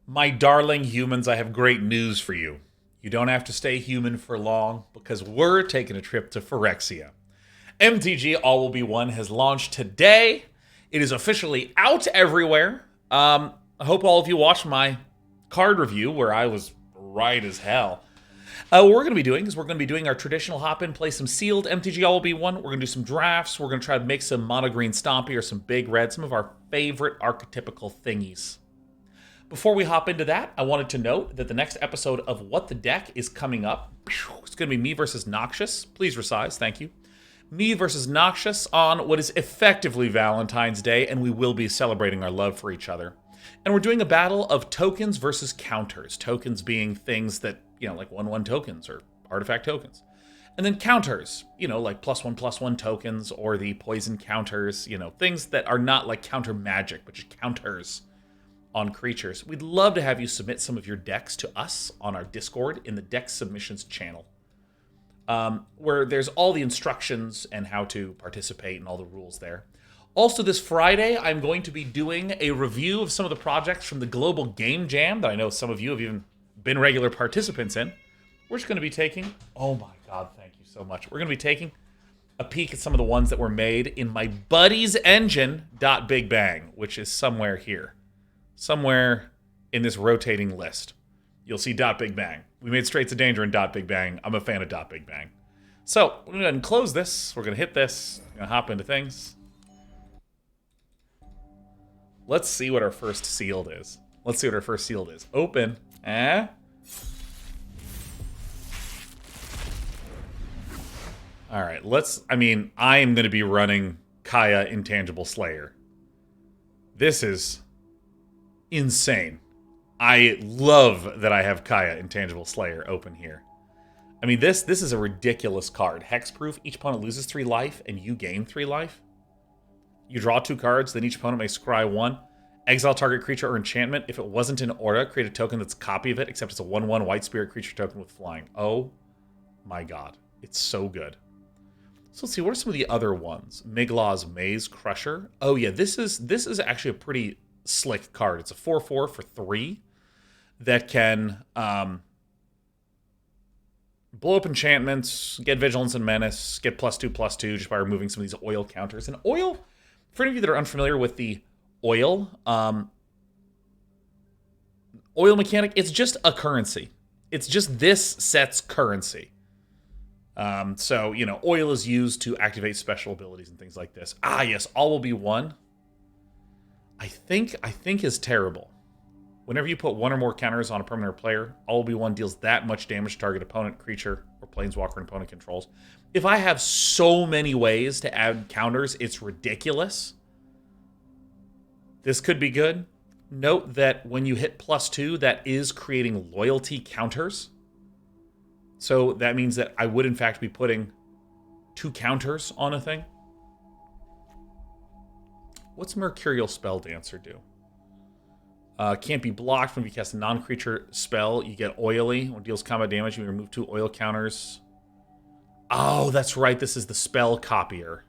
My darling humans, I have great news for you. You don't have to stay human for long because we're taking a trip to Phyrexia. MTG All Will Be One has launched today. It is officially out everywhere. I hope all of you watched my card review where I was right as hell. What we're going to be doing is we're going to be doing our traditional hop in, play some sealed MTG All Will Be One. We're going to do some drafts. We're going to try to make some mono green stompy or some big red, some of our favorite archetypical thingies. Before we hop into that, I wanted to note that the next episode of What the Deck is coming up. It's going to be me versus Noxious. Please resize, thank you. Me versus Noxious on what is effectively Valentine's Day, and we will be celebrating our love for each other. And we're doing a battle of tokens versus counters. Tokens being things that, like 1/1 tokens or artifact tokens. And then counters, like +1/+1 tokens or the poison counters, things that are not like counter magic, but just counters on creatures. We'd love to have you submit some of your decks to us on our Discord in the deck submissions channel, where there's all the instructions and how to participate and all the rules there. Also, this Friday, I'm going to be doing a review of some of the projects from the Global Game Jam that I know some of you have even been regular participants in. We're just going to be taking, oh my god, thank you so much. We're going to be taking a peek at some of the ones that were made in my buddy's engine, .Big Bang, which is somewhere here. Somewhere in this rotating list, you'll see .Big Bang. We made Straits of Danger in .Big Bang. I'm a fan of .Big Bang. So, we're going to go ahead and close this. We're going to hit this. We're going to hop into things. Let's see what our first sealed is. Open. Alright, I am going to be running Kaya Intangible Slayer. This is insane. I love that I have Kaya Intangible Slayer open here. This is a ridiculous card. Hexproof, each opponent loses 3 life and you gain 3 life. You draw 2 cards, then each opponent may scry 1. Exile target creature or enchantment. If it wasn't in Aura, create a token that's a copy of it, except it's a 1/1 white spirit creature token with flying. Oh my god. It's so good. So let's see, what are some of the other ones? Miglaw's Maze Crusher. Oh yeah, this is actually a pretty slick card. It's a 4/4 for 3 that can blow up enchantments, get Vigilance and Menace, get +2/+2 just by removing some of these oil counters. And oil, for any of you that are unfamiliar with the oil mechanic, it's just a currency. It's just this set's currency. So, oil is used to activate special abilities and things like this. Ah, yes, All Will Be One. I think is terrible. Whenever you put 1 or more counters on a permanent player, All Will Be One deals that much damage to target opponent, creature, or planeswalker an opponent controls. If I have so many ways to add counters, it's ridiculous. This could be good. Note that when you hit +2, that is creating loyalty counters. So that means that I would in fact be putting 2 counters on a thing. What's Mercurial Spell Dancer do? Can't be blocked when you cast a non-creature spell. You get oily. When it deals combat damage, you remove 2 oil counters. Oh, that's right. This is the spell copier.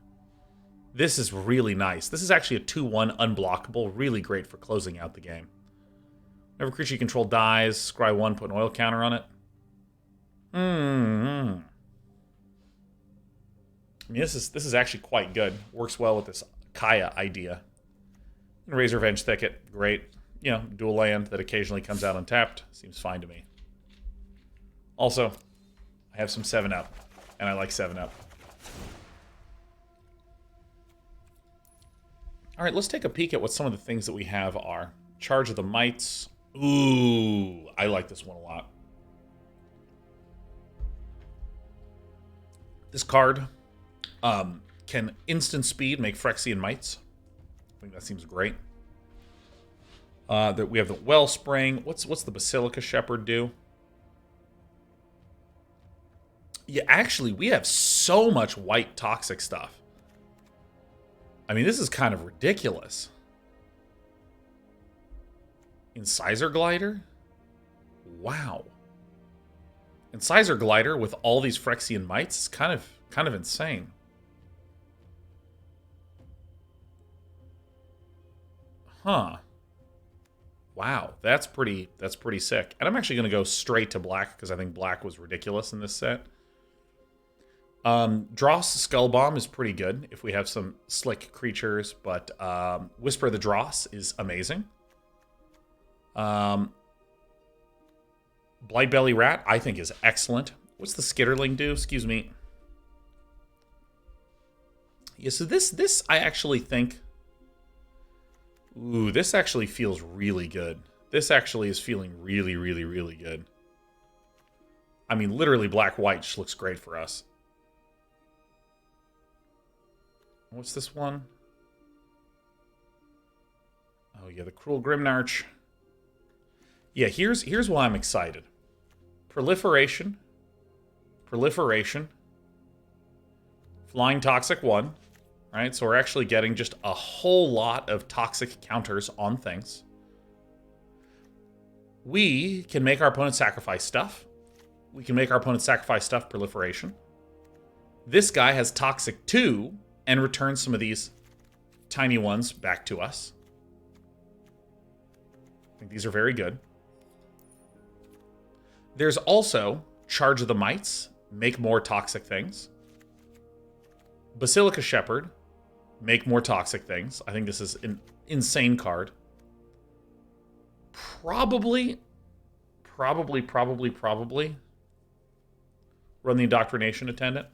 This is really nice. This is actually a 2/1 unblockable. Really great for closing out the game. Whenever creature you control dies, scry 1, put an oil counter on it. This is actually quite good. Works well with this Kaya idea. Razor Venge Thicket, great. Dual land that occasionally comes out untapped. Seems fine to me. Also, I have some 7-Up, and I like 7-Up. Alright, let's take a peek at what some of the things that we have are. Charge of the Mites. Ooh, I like this one a lot. This card can instant speed make Phyrexian Mites. I think that seems great. That we have the Wellspring. What's the Basilica Shepherd do? Yeah, actually, we have so much white toxic stuff. This is kind of ridiculous. Incisor Glider? Wow. Incisor Glider with all these Phyrexian Mites is kind of insane. Huh. Wow, that's pretty sick. And I'm actually going to go straight to black because I think black was ridiculous in this set. Dross Skullbomb is pretty good if we have some slick creatures, but Whisper of the Dross is amazing. Blightbelly Rat, I think, is excellent. What's the Skitterling do? Excuse me. Yeah, so this I actually think... Ooh, this actually feels really good. This actually is feeling really, really, really good. I mean, literally black-white just looks great for us. What's this one? Oh, yeah, the Cruel Grimnarch. Yeah, here's why I'm excited. Proliferation. Flying Toxic 1. Right, so we're actually getting just a whole lot of toxic counters on things. We can make our opponent sacrifice stuff. We can make our opponent sacrifice stuff, Proliferation. This guy has Toxic 2 and returns some of these tiny ones back to us. I think these are very good. There's also Charge of the Mites, make more toxic things. Basilica Shepherd, make more toxic things. I think this is an insane card. Probably run the Indoctrination Attendant.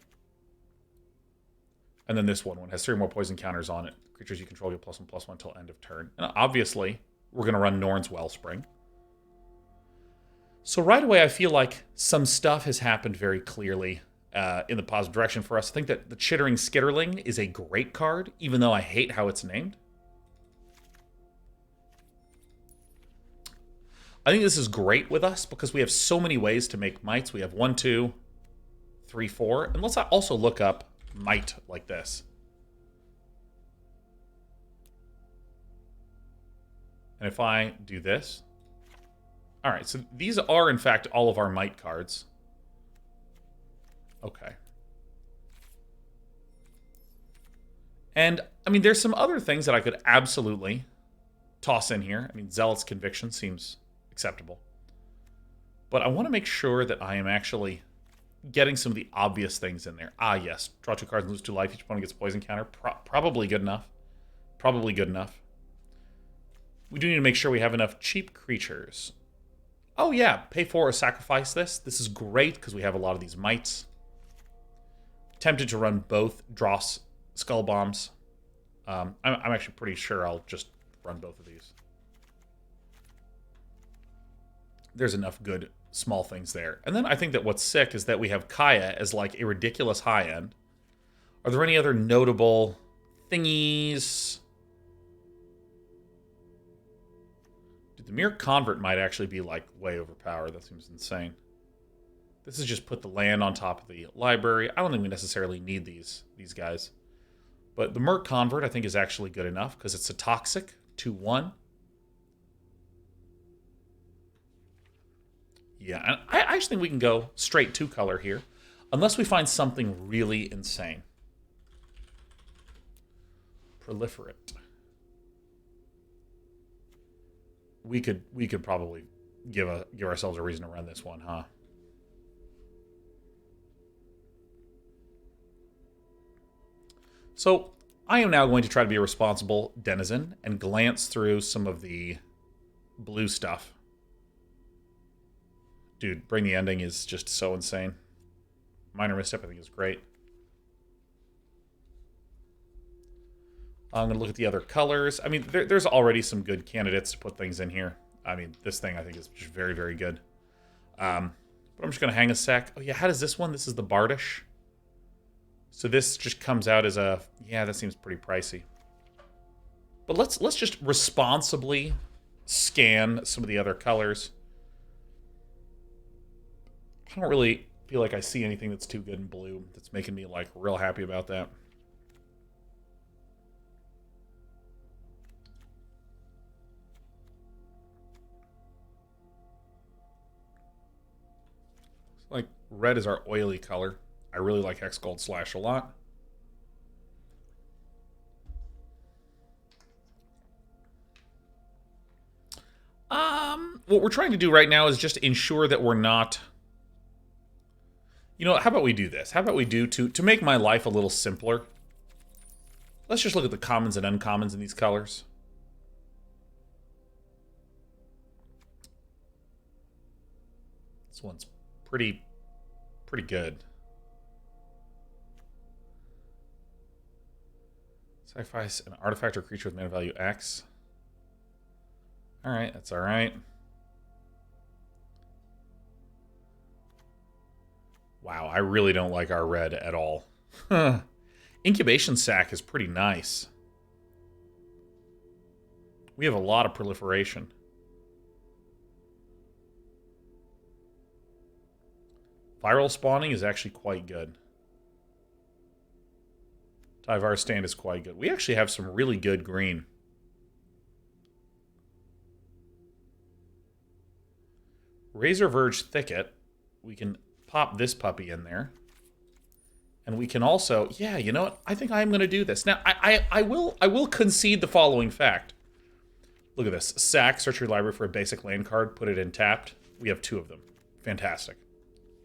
And then this one has 3 more poison counters on it. Creatures you control get +1/+1 until end of turn. And obviously, we're going to run Norn's Wellspring. So right away, I feel like some stuff has happened very clearly in the positive direction for us. I think that the Chittering Skitterling is a great card, even though I hate how it's named. I think this is great with us because we have so many ways to make mites. We have 1, 2, 3, 4. And let's also look up mite like this. And if I do this... All right, so these are, in fact, all of our mite cards. Okay. And, I mean, there's some other things that I could absolutely toss in here. I mean, Zealot's Conviction seems acceptable. But I want to make sure that I am actually getting some of the obvious things in there. Ah, yes. Draw 2 cards and lose 2 life. Each opponent gets a poison counter. Probably good enough. Probably good enough. We do need to make sure we have enough cheap creatures. Oh, yeah. Pay 4 or sacrifice this. This is great because we have a lot of these mites. Tempted to run both Dross Skull Bombs. I'm actually pretty sure I'll just run both of these. There's enough good small things there. And then I think that what's sick is that we have Kaya as like a ridiculous high end. Are there any other notable thingies? Dude, the Mere Convert might actually be like way overpowered. That seems insane. This is just put the land on top of the library. I don't think we necessarily need these guys. But the Merc Convert, I think, is actually good enough because it's a toxic 2/1. Yeah, and I actually think we can go straight 2-color here, unless we find something really insane. Proliferate. We could probably give ourselves a reason to run this one, huh? So I am now going to try to be a responsible denizen and glance through some of the blue stuff. Dude, Bring the Ending is just so insane. Minor Misstep, I think, is great. I'm going to look at the other colors. I mean, there's already some good candidates to put things in here. I mean, this thing, I think, is just very, very good. But I'm just going to hang a sec. Oh, yeah, how does this one? This is the Bardish. So this just comes out as a... Yeah, that seems pretty pricey. But let's just responsibly scan some of the other colors. I don't really feel like I see anything that's too good in blue that's making me, like, real happy about that. Like, red is our oily color. I really like Hexgold Slash a lot. what we're trying to do right now is just ensure that we're not... You know, how about we do this? How about we do, to make my life a little simpler, let's just look at the commons and uncommons in these colors. This one's pretty good. Sacrifice an artifact or creature with mana value X. Alright, that's alright. Wow, I really don't like our red at all. Incubation Sac is pretty nice. We have a lot of proliferation. Viral spawning is actually quite good. Tyvar stand is quite good. We actually have some really good green. Razor Verge Thicket. We can pop this puppy in there. And we can also... Yeah, you know what? I think I'm going to do this. Now, I will concede the following fact. Look at this. Sack, search your library for a basic land card, put it in tapped. We have 2 of them. Fantastic.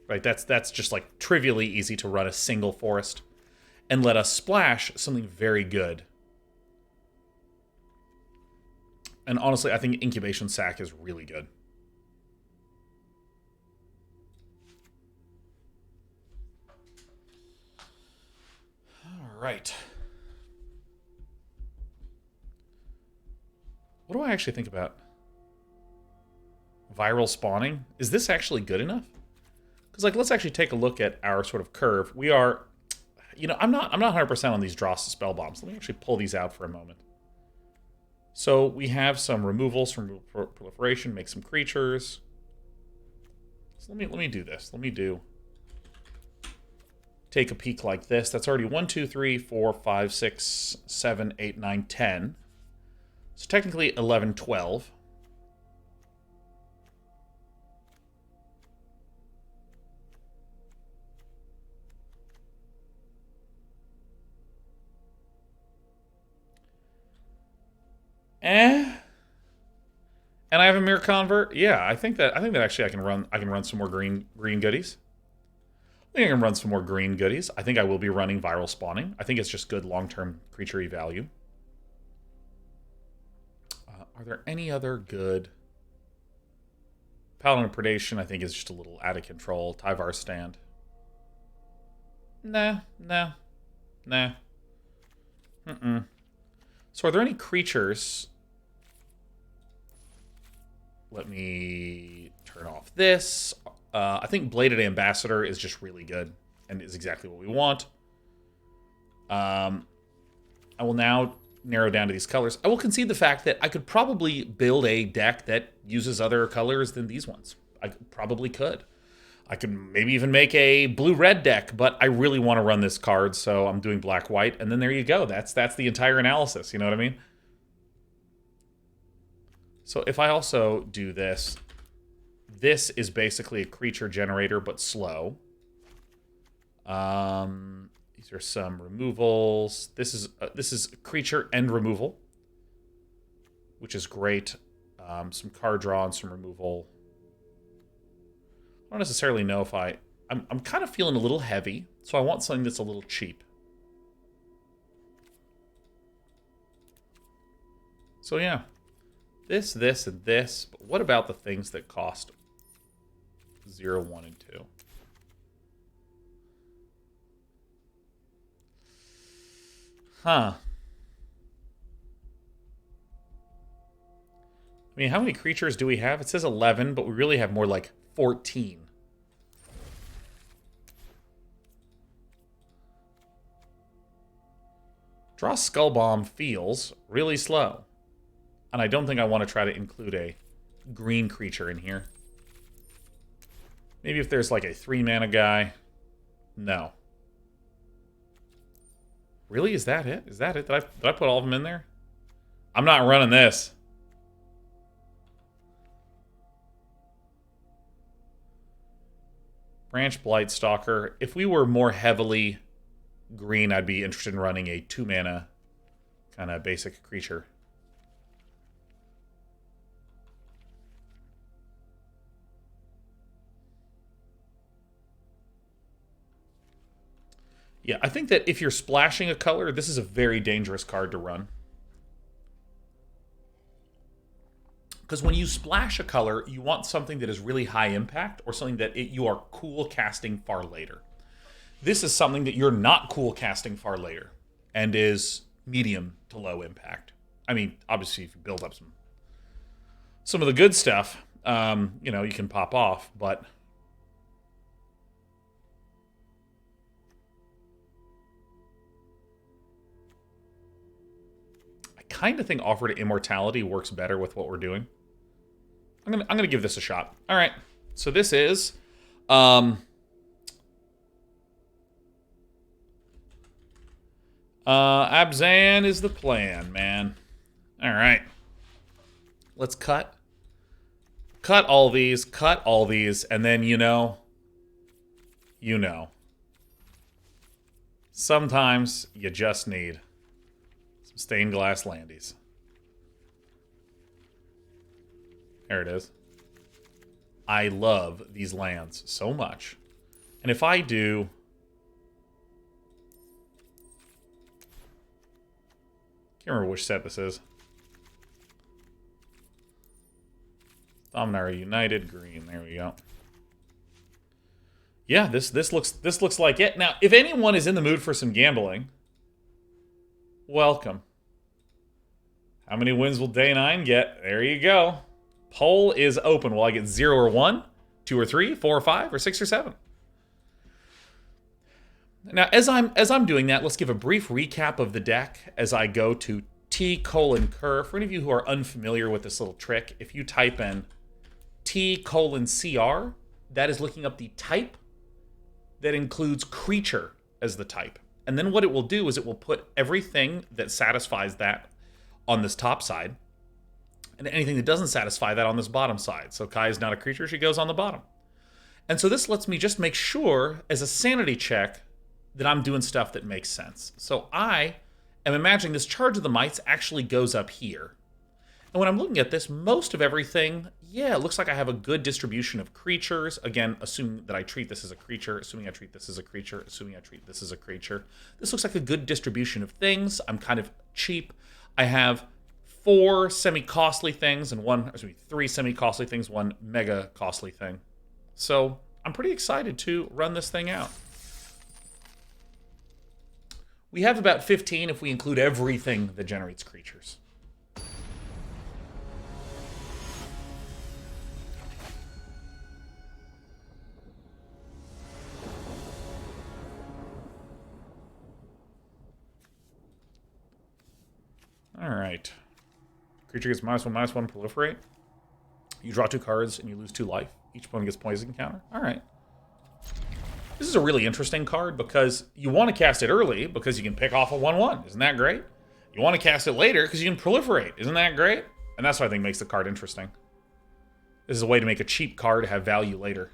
Right, that's just like trivially easy to run a single forest. And let us splash something very good. And honestly, I think Incubation Sac is really good. All right. What do I actually think about viral spawning? Is this actually good enough? Because, like, let's actually take a look at our sort of curve. We are... You know, I'm not 100% on these Dross spell bombs. Let me actually pull these out for a moment. So we have some removals from proliferation, make some creatures. So let me do this. Let me take a peek like this. That's already 1, 2, 3, 4, 5, 6, 7, 8, 9, 10. So technically 11, 12. And I have a mirror convert. Yeah, I think that actually I can run some more green goodies. I think I can run some more green goodies. I think I will be running viral spawning. I think it's just good long-term creature value. Are there any other good? Paladin of Predation, I think, is just a little out of control. Tyvar stand. Nah. So are there any creatures? Let me turn off this. I think Bladed Ambassador is just really good and is exactly what we want. I will now narrow down to these colors. I will concede the fact that I could probably build a deck that uses other colors than these ones. I probably could. I could maybe even make a blue-red deck, but I really want to run this card, so I'm doing black-white, and then there you go. That's the entire analysis, you know what I mean? So if I also do this, this is basically a creature generator, but slow. These are some removals. This is creature and removal, which is great. Some card draw and some removal. I don't necessarily know if I'm kind of feeling a little heavy, so I want something that's a little cheap. So yeah, this, and this. But what about the things that cost 0, 1, and 2? Huh. I mean, how many creatures do we have? It says 11, but we really have more like 14. Draw Skull Bomb feels really slow. And I don't think I want to try to include a green creature in here. Maybe if there's like a 3-mana guy. No. Really? Is that it? Is that it? Did I put all of them in there? I'm not running this. Branch Blightstalker. If we were more heavily green, I'd be interested in running a 2-mana kind of basic creature. Yeah, I think that if you're splashing a color, this is a very dangerous card to run. Because when you splash a color, you want something that is really high impact or something that you are cool casting far later. This is something that you're not cool casting far later and is medium to low impact. I mean, obviously, if you build up some of the good stuff, you know, you can pop off, but I kind of think Offer to Immortality works better with what we're doing. I'm gonna give this a shot. All right, so this is Abzan is the plan, man. All right, let's cut all these, and then you know, sometimes you just need some stained glass landies. There it is. I love these lands so much. And if I do... Can't remember which set this is. Dominaria United, green. There we go. Yeah, this looks like it. Now, if anyone is in the mood for some gambling, welcome. How many wins will Day 9 get? There you go. Poll is open. Will I get 0 or 1, 2 or 3, 4 or 5, or 6 or 7? Now, as I'm doing that, let's give a brief recap of the deck as I go to T:(cur. For any of you who are unfamiliar with this little trick, if you type in T:(cr, that is looking up the type that includes creature as the type. And then what it will do is it will put everything that satisfies that on this top side, and anything that doesn't satisfy that on this bottom side. So Kai is not a creature, she goes on the bottom. And so this lets me just make sure, as a sanity check, that I'm doing stuff that makes sense. So I am imagining this Charge of the Mites actually goes up here. And when I'm looking at this, most of everything, yeah, it looks like I have a good distribution of creatures. Again, assuming that I treat this as a creature, assuming I treat this as a creature, assuming I treat this as a creature. This looks like a good distribution of things. I'm kind of cheap. I have 4 semi-costly things and 3 semi-costly things, 1 mega-costly thing. So I'm pretty excited to run this thing out. We have about 15 if we include everything that generates creatures. All right. Creature gets -1/-1, proliferate. You draw 2 cards and you lose 2 life. Each opponent gets poison counter. All right. This is a really interesting card because you want to cast it early because you can pick off a 1/1. Isn't that great? You want to cast it later because you can proliferate. Isn't that great? And that's what I think makes the card interesting. This is a way to make a cheap card have value later.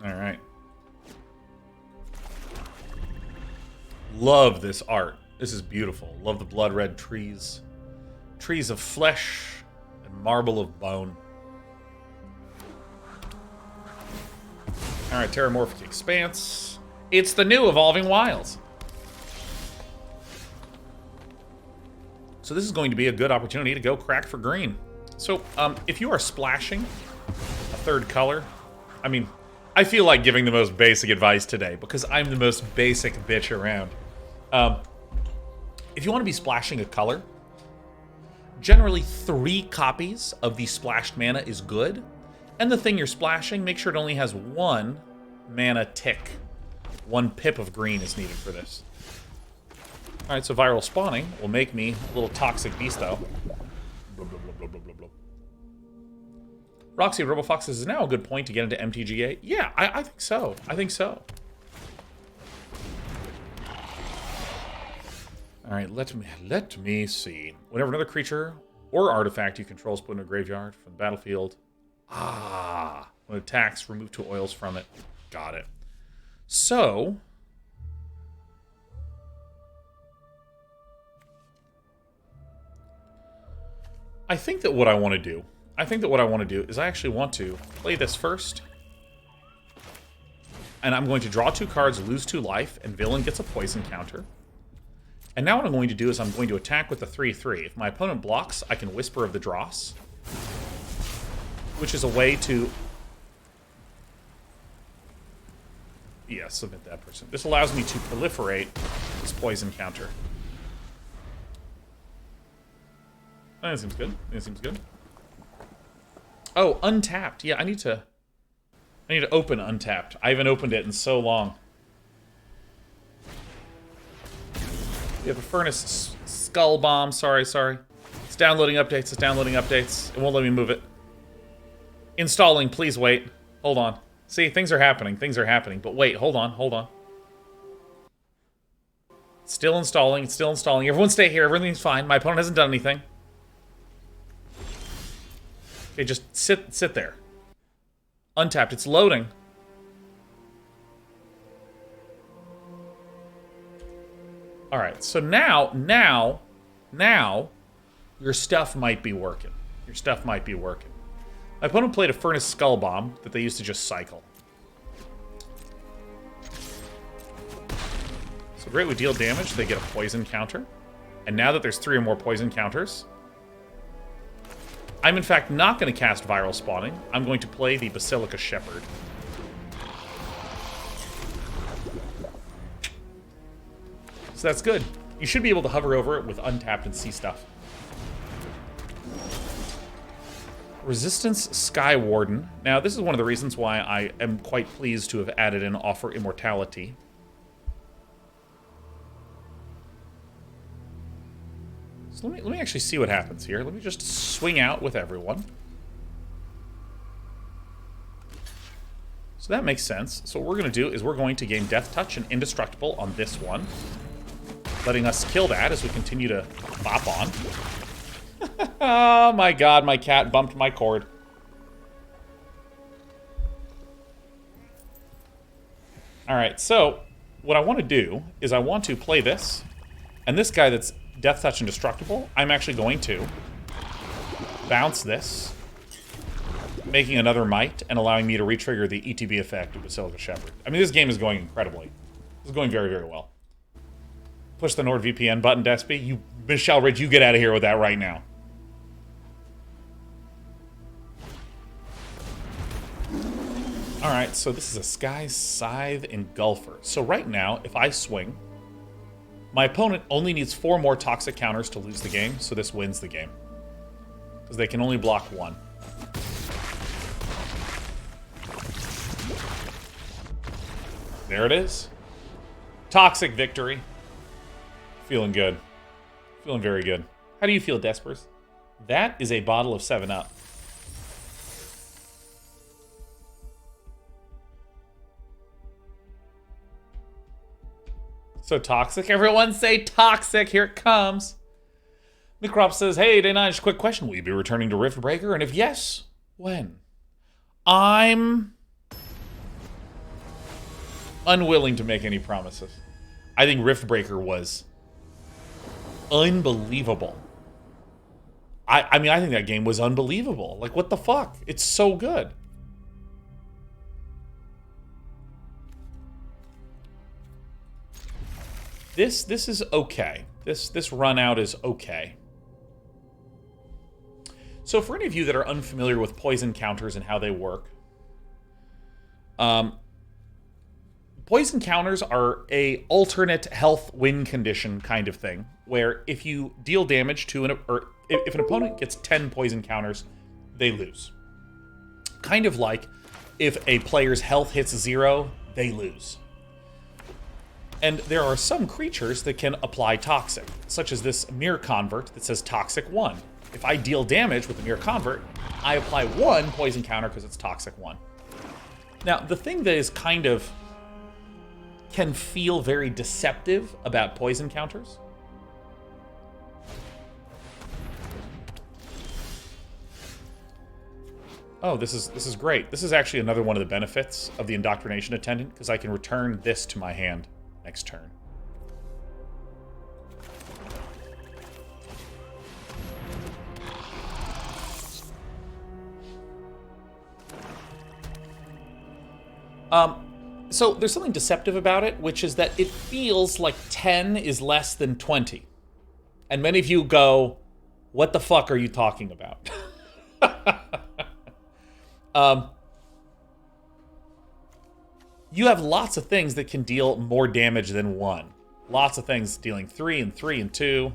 All right. Love this art. This is beautiful. Love the blood red trees. Trees of flesh and marble of bone. All right, Terramorphic Expanse. It's the new Evolving Wilds. So this is going to be a good opportunity to go crack for green. So if you are splashing a 3rd color, I mean, I feel like giving the most basic advice today because I'm the most basic bitch around. If you want to be splashing a color, generally 3 copies of the splashed mana is good. And the thing you're splashing, make sure it only has 1 mana tick. 1 pip of green is needed for this. Alright, so viral spawning will make me a little toxic beasto. Blah, blah, blah, blah, blah, blah, blah. Roxy RoboFox is now a good point to get into MTGA. Yeah, I think so. I think so. All right, let me see. Whenever another creature or artifact you control is put in a graveyard from the battlefield. When it attacks, remove 2 oils from it. Got it. So, I think that what I want to do, is I actually want to play this first. And I'm going to draw 2 cards, lose 2 life, and villain gets a poison counter. And now what I'm going to do is I'm going to attack with the 3/3. If my opponent blocks, I can Whisper of the Dross, which is a way to... Yeah, submit that person. This allows me to proliferate this poison counter. That seems good. That seems good. Oh, untapped. Yeah, I need to open Untapped. I haven't opened it in so long. We have a Furnace Skull Bomb. Sorry. It's downloading updates. It won't let me move it. Installing. Please wait. Hold on. See, things are happening. But wait, hold on. Still installing. Everyone stay here. Everything's fine. My opponent hasn't done anything. Okay, just sit there. Untapped. It's loading. Alright, so now, your stuff might be working. My opponent played a Furnace Skull Bomb that they used to just cycle. So great, we deal damage, they get a poison counter. And now that there's 3 or more poison counters, I'm in fact not going to cast Viral Spawning. I'm going to play the Basilica Shepherd. So that's good. You should be able to hover over it with Untapped and see stuff. Resistance Sky Warden. Now, this is one of the reasons why I am quite pleased to have added in Offer Immortality. So let me actually see what happens here. Let me just swing out with everyone. So that makes sense. So what we're going to do is we're going to gain Death Touch and Indestructible on this one, letting us kill that as we continue to bop on. Oh my god, my cat bumped my cord. Alright, so what I want to do is I want to play this, and this guy that's Death Touch Indestructible, I'm actually going to bounce this, making another Might, and allowing me to retrigger the ETB effect of Basilica Shepherd. I mean, this game is going incredibly. This is going very, very well. Push the NordVPN button, Despy. You, Michelle Ridge, you get out of here with that right now. Alright, so this is a Sky Scythe Engulfer. So right now, if I swing, my opponent only needs 4 more toxic counters to lose the game, so this wins the game. Because they can only block 1. There it is. Toxic victory. Feeling good. Feeling very good. How do you feel, Despers? That is a bottle of 7-Up. So toxic. Everyone say toxic. Here it comes. Microp says, hey, Day 9, just a quick question. Will you be returning to Riftbreaker? And if yes, when? I'm unwilling to make any promises. I think Riftbreaker was unbelievable. I mean, I think that game was unbelievable. Like, what the fuck? It's so good. This is okay. This run out is okay. So for any of you that are unfamiliar with poison counters and how they work, poison counters are a alternate health win condition kind of thing, where if you deal damage to if an opponent gets 10 poison counters, they lose. Kind of like if a player's health hits 0, they lose. And there are some creatures that can apply Toxic, such as this Mirror Convert that says Toxic 1. If I deal damage with the Mirror Convert, I apply 1 poison counter because it's Toxic 1. Now, the thing that is kind of can feel very deceptive about poison counters oh, this is great. This is actually another one of the benefits of the Indoctrination Attendant, because I can return this to my hand next turn. So there's something deceptive about it, which is that it feels like 10 is less than 20. And many of you go, what the fuck are you talking about? You have lots of things that can deal more damage than 1. Lots of things dealing 3 and 3 and 2,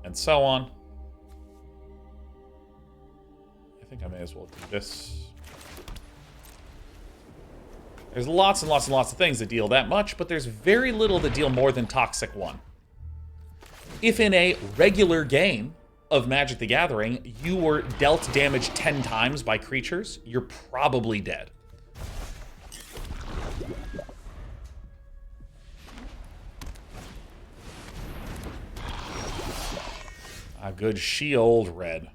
and so on. I think I may as well do this. There's lots and lots and lots of things that deal that much, but there's very little that deal more than Toxic 1. If in a regular game of Magic the Gathering, you were dealt damage 10 times by creatures, you're probably dead. A good shield red.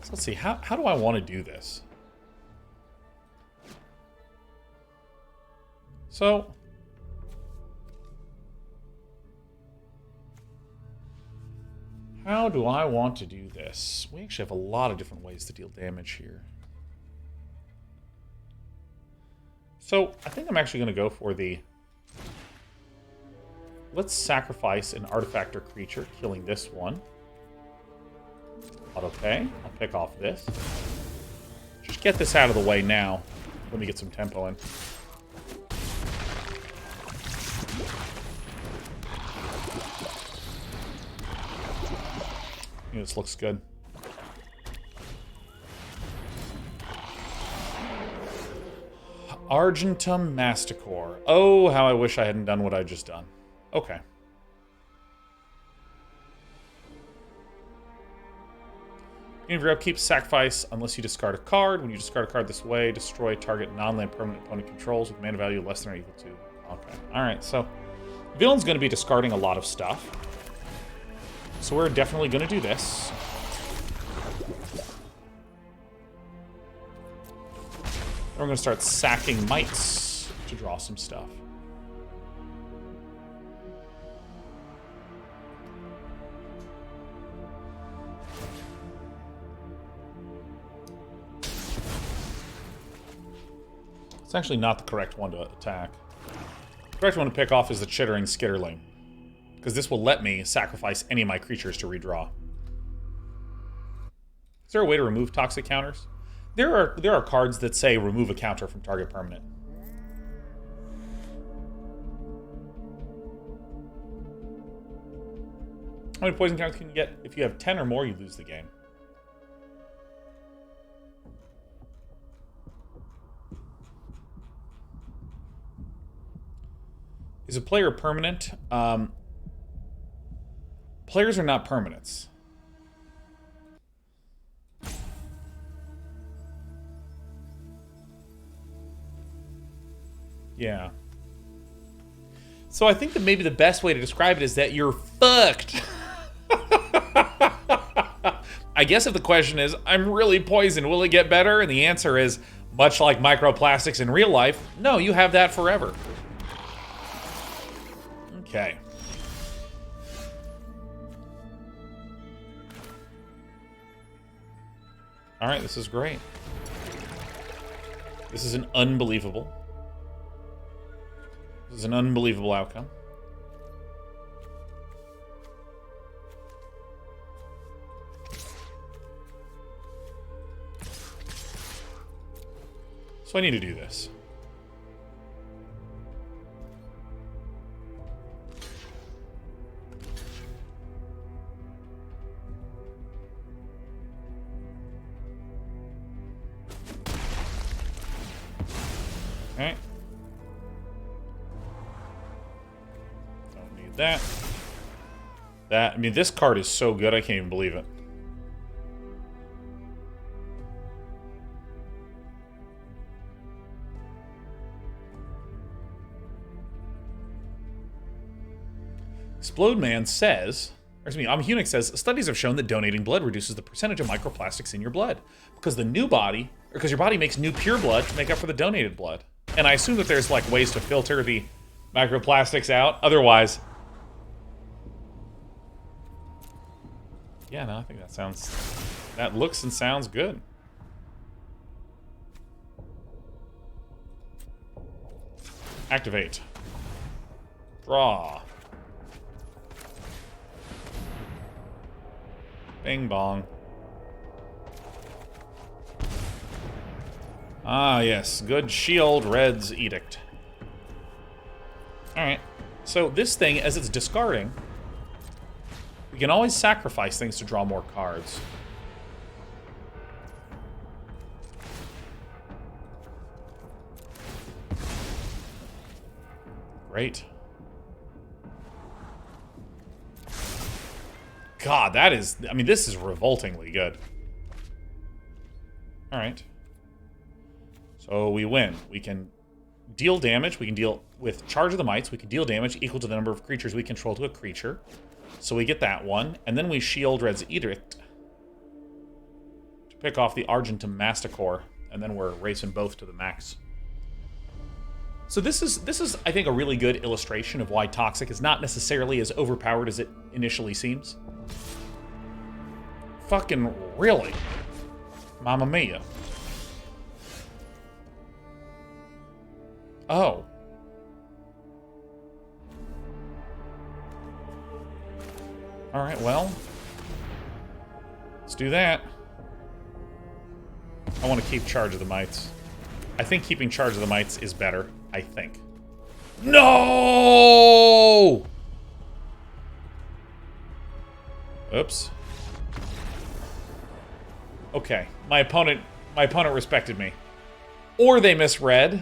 So let's see, how do I want to do this? So, how do I want to do this? We actually have a lot of different ways to deal damage here. So, I think I'm actually going to go for the... Let's sacrifice an artifact or creature, killing this one. Okay, I'll pick off this. Just get this out of the way now. Let me get some tempo in. Yeah, this looks good. Argentum Masticore. Oh, how I wish I hadn't done what I just done. Okay. Beginning of your upkeep, sacrifice unless you discard a card. When you discard a card this way, destroy target non-land permanent opponent controls with mana value less than or equal to. Okay. Alright, so Villain's going to be discarding a lot of stuff. So we're definitely going to do this. Then we're going to start sacking mites to draw some stuff. It's actually not the correct one to attack. The correct one to pick off is the Chittering Skitterling, because this will let me sacrifice any of my creatures to redraw. Is there a way to remove toxic counters? There are cards that say remove a counter from target permanent. How many poison counters can you get? If you have 10 or more, you lose the game. Is a player permanent? Players are not permanents. Yeah. So I think that maybe the best way to describe it is that you're fucked. I guess if the question is, I'm really poisoned, will it get better? And the answer is, much like microplastics in real life, no, you have that forever. Okay. Alright, this is great. This is an unbelievable. This is an unbelievable outcome. So I need to do this. Okay. Don't need that. I mean, this card is so good, I can't even believe it. Explode Man says, or excuse me, Amhunic says, studies have shown that donating blood reduces the percentage of microplastics in your blood because the new body, or because your body makes new pure blood to make up for the donated blood. And I assume that there's like ways to filter the microplastics out. Otherwise, yeah, no, I think that looks and sounds good. Activate. Draw. Bing bong. Ah, yes. Good shield, Red's Edict. Alright. So this thing, as it's discarding, we can always sacrifice things to draw more cards. Great. God, that is... I mean, this is revoltingly good. Alright. So we win. We can deal damage. We can deal with Charge of the Mites. We can deal damage equal to the number of creatures we control to a creature. So we get that one. And then we shield Red's Edict to pick off the Argentum Masticore. And then we're racing both to the max. So this is, I think, a really good illustration of why Toxic is not necessarily as overpowered as it initially seems. Fucking really. Mamma mia. Oh. Alright, well. Let's do that. I want to keep Charge of the Mites. I think keeping Charge of the Mites is better. I think. No! Oops. Okay. My opponent respected me. Or they misread.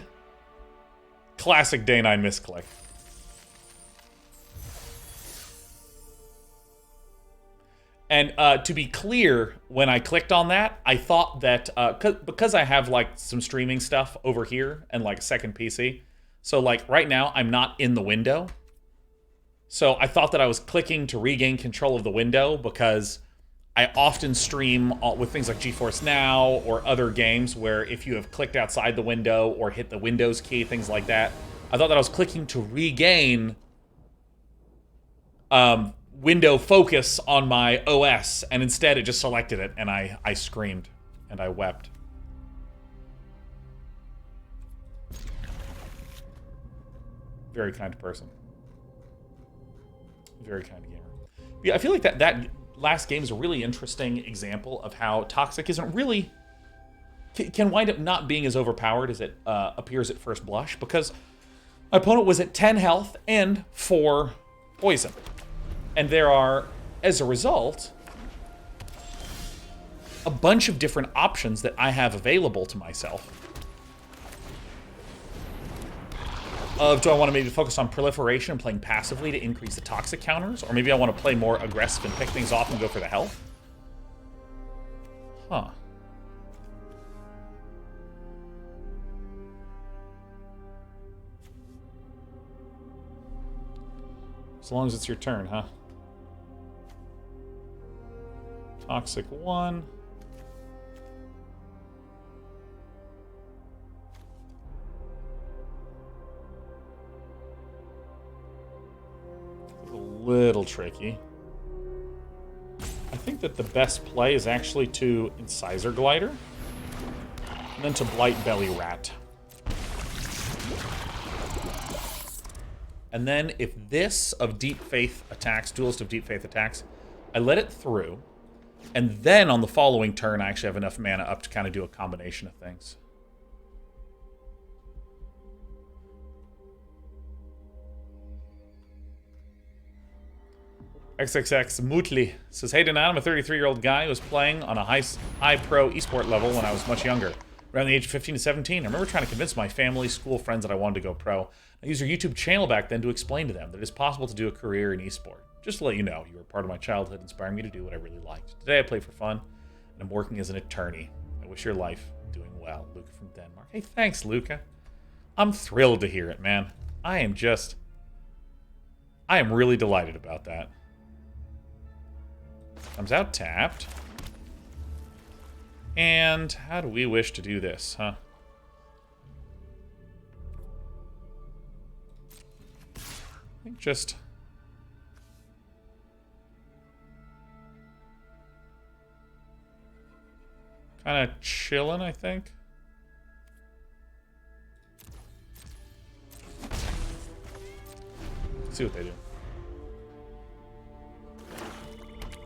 Classic Day 9 misclick. And to be clear, when I clicked on that, I thought that, because I have like some streaming stuff over here and like a second PC, so like right now I'm not in the window. So I thought that I was clicking to regain control of the window because I often stream with things like GeForce Now or other games where if you have clicked outside the window or hit the Windows key, things like that, I thought that I was clicking to regain window focus on my OS, and instead it just selected it, and I screamed, and I wept. Very kind person. Very kind gamer. Yeah, I feel like that last game is a really interesting example of how Toxic isn't really... can wind up not being as overpowered as it appears at first blush, because my opponent was at 10 health and 4 poison. And there are, as a result, a bunch of different options that I have available to myself. Do I want to maybe focus on proliferation and playing passively to increase the toxic counters? Or maybe I want to play more aggressive and pick things off and go for the health? Huh. As long as it's your turn, huh? Toxic 1. A little tricky. I think that the best play is actually to Incisor Glider, and then to Blight Belly Rat. And then if this of Deep Faith attacks, Duelist of Deep Faith attacks, I let it through. And then on the following turn, I actually have enough mana up to kind of do a combination of things. XXX Mootly says, hey, Donan, I'm a 33-year-old guy who was playing on a high pro esport level when I was much younger, around the age of 15 to 17. I remember trying to convince my family, school, friends that I wanted to go pro. I used your YouTube channel back then to explain to them that it is possible to do a career in esport. Just to let you know, you were part of my childhood, inspiring me to do what I really liked. Today I play for fun, and I'm working as an attorney. I wish your life doing well. Luca from Denmark. Hey, thanks, Luca. I'm thrilled to hear it, man. I am really delighted about that. Comes out tapped. And how do we wish to do this, huh? I think just... kind of chilling, I think. see what they do.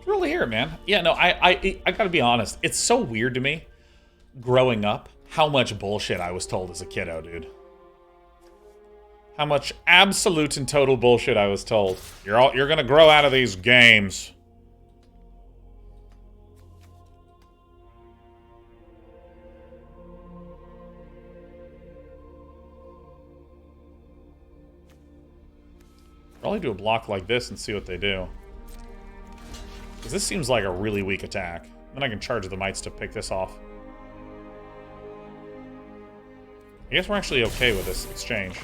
Really hear it, man. Yeah, no, I gotta be honest. It's so weird to me, growing up, how much bullshit I was told as a kiddo, dude. How much absolute and total bullshit I was told. You're gonna grow out of these games. Probably do a block like this and see what they do. Because this seems like a really weak attack. Then I can charge the mites to pick this off. I guess we're actually okay with this exchange.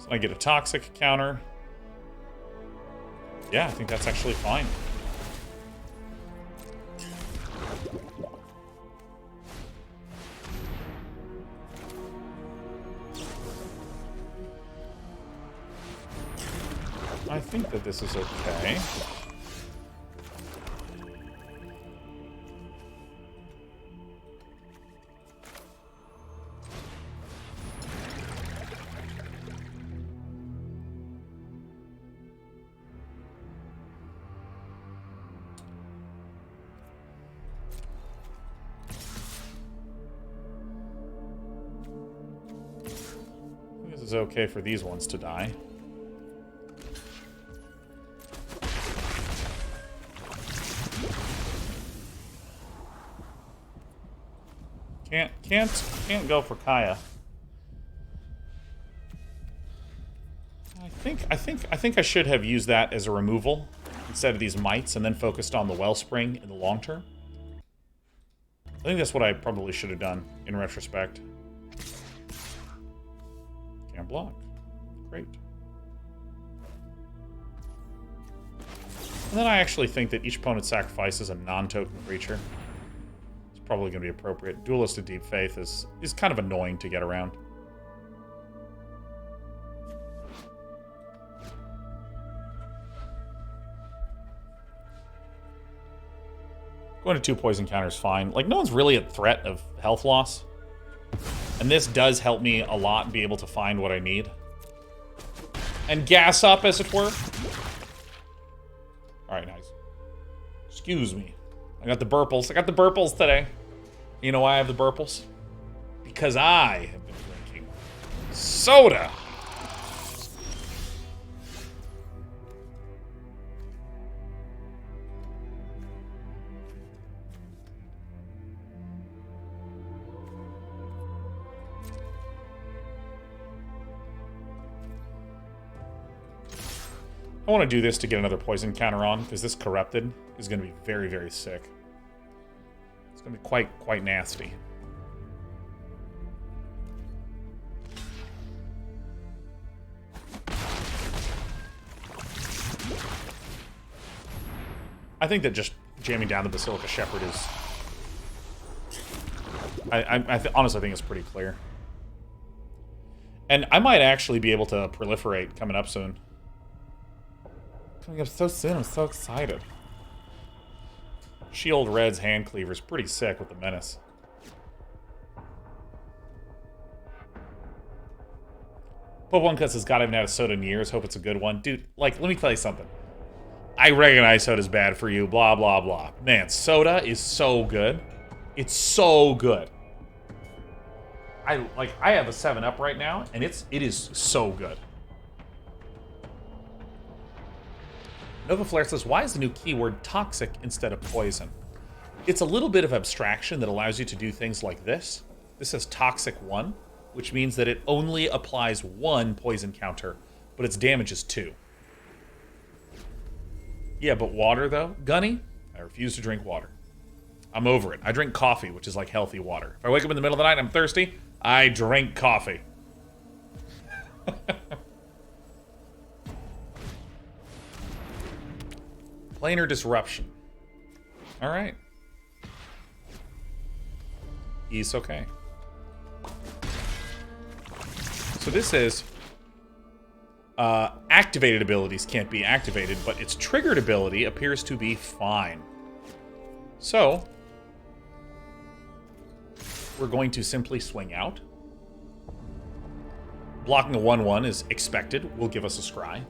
So I get a toxic counter. Yeah, I think that's actually fine. I think that this is okay. This is okay for these ones to die. Can't go for Kaya. I think I should have used that as a removal instead of these mites and then focused on the Wellspring in the long term. I think that's what I probably should have done in retrospect. Can't block. Great. And then I actually think that each opponent sacrifices a non-token creature. Probably going to be appropriate. Duelist of Deep Faith is kind of annoying to get around. Going to 2 poison counters fine. Like, no one's really at threat of health loss. And this does help me a lot be able to find what I need. And gas up, as it were. Alright, nice. Excuse me. I got the burples. I got the burples today. You know why I have the burples? Because I have been drinking soda. I want to do this to get another poison counter on, because this corrupted is going to be very, very sick. It's going to be quite nasty. I think that just jamming down the Basilica Shepherd is... I honestly think it's pretty clear. And I might actually be able to proliferate coming up soon. Coming up so soon, I'm so excited. Shield Red's Hand Cleaver's pretty sick with the Menace. Pope One Cuts has got haven't had a soda in years. Hope it's a good one. Dude, like, let me tell you something. I recognize soda's bad for you, blah, blah, blah. Man, soda is so good. It's so good. I have a 7-Up right now, and it is so good. Nova Flare says, why is the new keyword toxic instead of poison? It's a little bit of abstraction that allows you to do things like this. This says toxic 1, which means that it only applies 1 poison counter, but its damage is 2. Yeah, but water, though? Gunny, I refuse to drink water. I'm over it. I drink coffee, which is like healthy water. If I wake up in the middle of the night and I'm thirsty, I drink coffee. Planar Disruption. All right. He's okay. So this is... activated abilities can't be activated, but its triggered ability appears to be fine. So, we're going to simply swing out. Blocking a 1/1 is expected. Will give us a scry.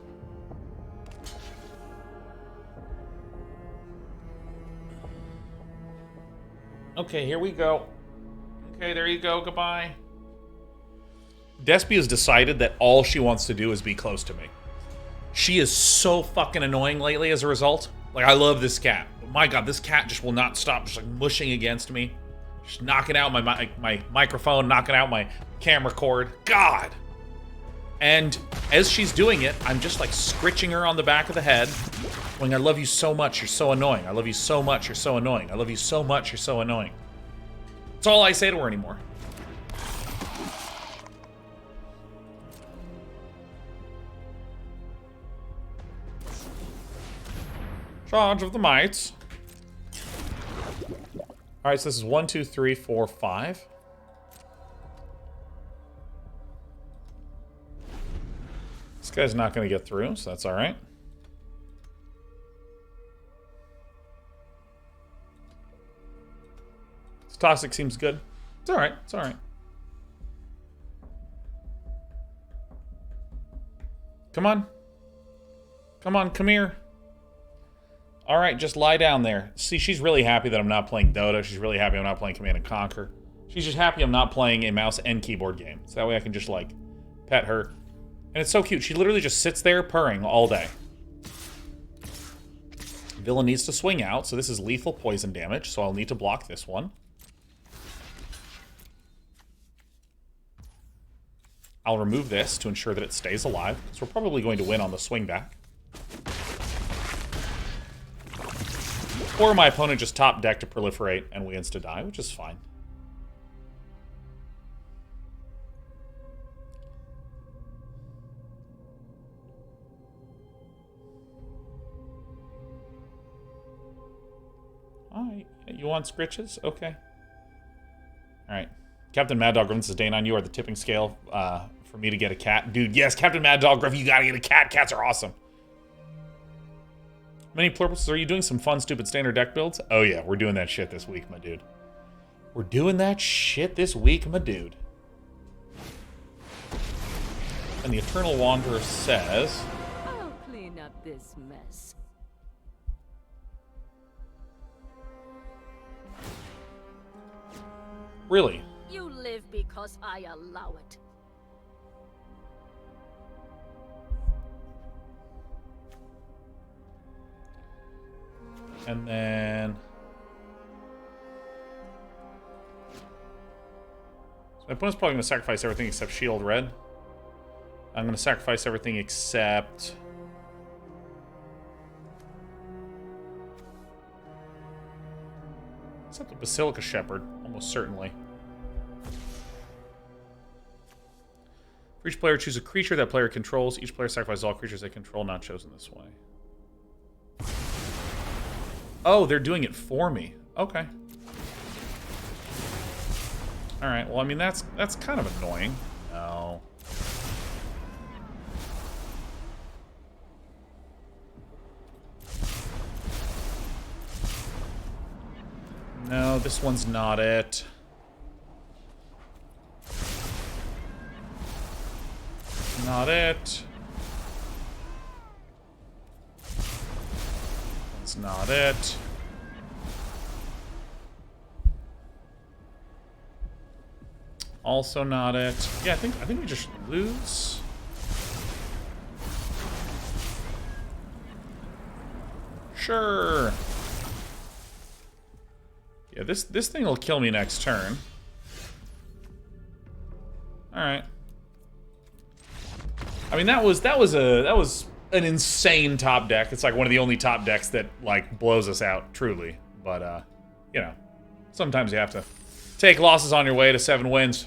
Okay, here we go. Okay, there you go. Goodbye. Despy has decided that all she wants to do is be close to me. She is so fucking annoying lately as a result. Like, I love this cat. But my god, this cat just will not stop just like mushing against me. Just knocking out my microphone, knocking out my camera cord. God! And as she's doing it, I'm just like scritching her on the back of the head, going, I love you so much, you're so annoying. I love you so much, you're so annoying. I love you so much, you're so annoying. That's all I say to her anymore. Charge of the mites. Alright, so this is 1, 2, 3, 4, 5. This guy's not going to get through, so that's alright. This toxic seems good. It's alright, it's alright. Come on. Come on, come here. Alright, just lie down there. See, she's really happy that I'm not playing Dota. She's really happy I'm not playing Command & Conquer. She's just happy I'm not playing a mouse and keyboard game. So that way I can just, like, pet her. And it's so cute. She literally just sits there purring all day. Villain needs to swing out, so this is lethal poison damage, so I'll need to block this one. I'll remove this to ensure that it stays alive, so we're probably going to win on the swing back. Or my opponent just top deck to proliferate and we insta-die, which is fine. Alright, you want scritches? Okay. Alright. Captain Mad Dog Griffin says, Dane, you are the tipping scale for me to get a cat. Dude, yes, Captain Mad Dog Griffin, you gotta get a cat. Cats are awesome. Many purposes. Are you doing some fun, stupid standard deck builds? Oh yeah, we're doing that shit this week, my dude. We're doing that shit this week, my dude. And the Eternal Wanderer says... I'll clean up this mess. Really? You live because I allow it. And then... So my opponent's probably going to sacrifice everything except Shield Red. I'm going to sacrifice everything except... Except the Basilica Shepherd, almost certainly. For each player, choose a creature that player controls. Each player sacrifices all creatures they control not chosen this way. Oh, they're doing it for me. Okay. Alright, well, I mean, that's kind of annoying. No. No, this one's not it. Not it. That's not it. Also not it. Yeah, I think we just lose. Sure. Yeah, this thing will kill me next turn. All right. I mean, that was an insane top deck. It's like one of the only top decks that like blows us out, truly. But you know, sometimes you have to take losses on your way to 7 wins.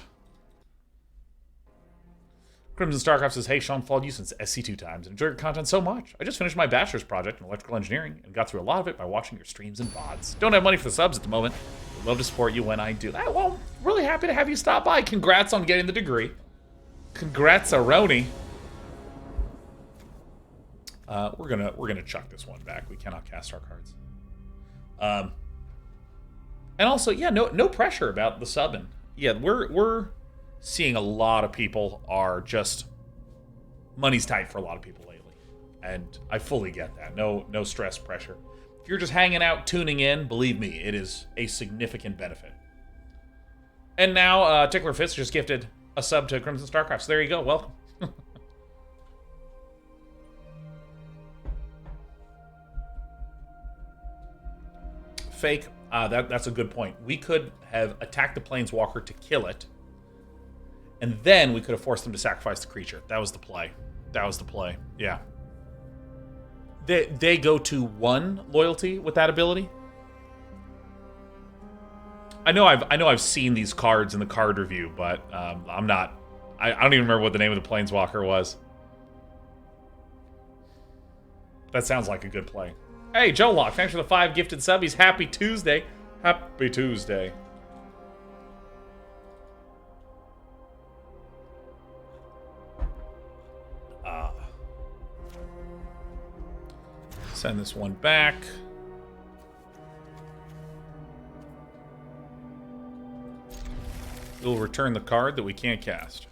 Crimson Starcraft says, hey, Sean, followed you since SC2 times and enjoyed your content so much. I just finished my bachelor's project in electrical engineering and got through a lot of it by watching your streams and VODs. Don't have money for the subs at the moment. Would love to support you when I do. Well, really happy to have you stop by. Congrats on getting the degree. Congrats-a-roni. We're gonna chuck this one back. We cannot cast our cards. And also, yeah, no pressure about the subbing. Yeah, we're seeing a lot of people are just money's tight for a lot of people lately, and I fully get that. No stress, pressure. If you're just hanging out, tuning in, believe me, it is a significant benefit. And now Tickler Fist just gifted a sub to Crimson Starcraft. So there you go. Welcome. Fake. That's a good point. We could have attacked the Planeswalker to kill it, and then we could have forced them to sacrifice the creature. That was the play. That was the play. Yeah. They go to 1 loyalty with that ability. I know I've seen these cards in the card review, but I'm not. I don't even remember what the name of the Planeswalker was. That sounds like a good play. Hey, Joe Lock, thanks for the 5 gifted subbies. Happy Tuesday. Happy Tuesday. Send this one back. We'll return the card that we can't cast.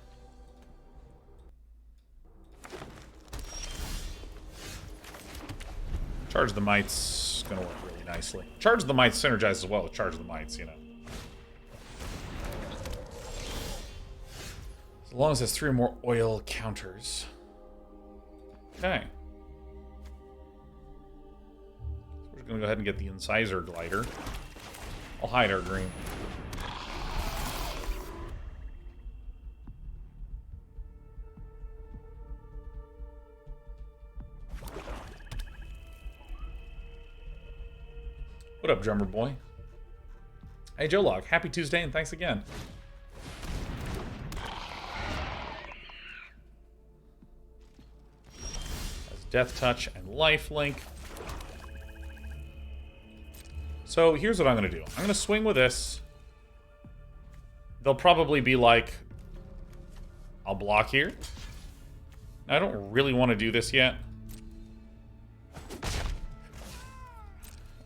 Charge the Might's gonna work really nicely. Charge the Might synergizes as well with Charge the Mights, you know. As long as there's 3 or more oil counters. Okay. So we're gonna go ahead and get the Incisor Glider. I'll hide our green. What up, drummer boy? Hey, Joe Log. Happy Tuesday, and thanks again. That's Death Touch and Lifelink. So here's what I'm going to do. I'm going to swing with this. They'll probably be like, I'll block here. Now, I don't really want to do this yet.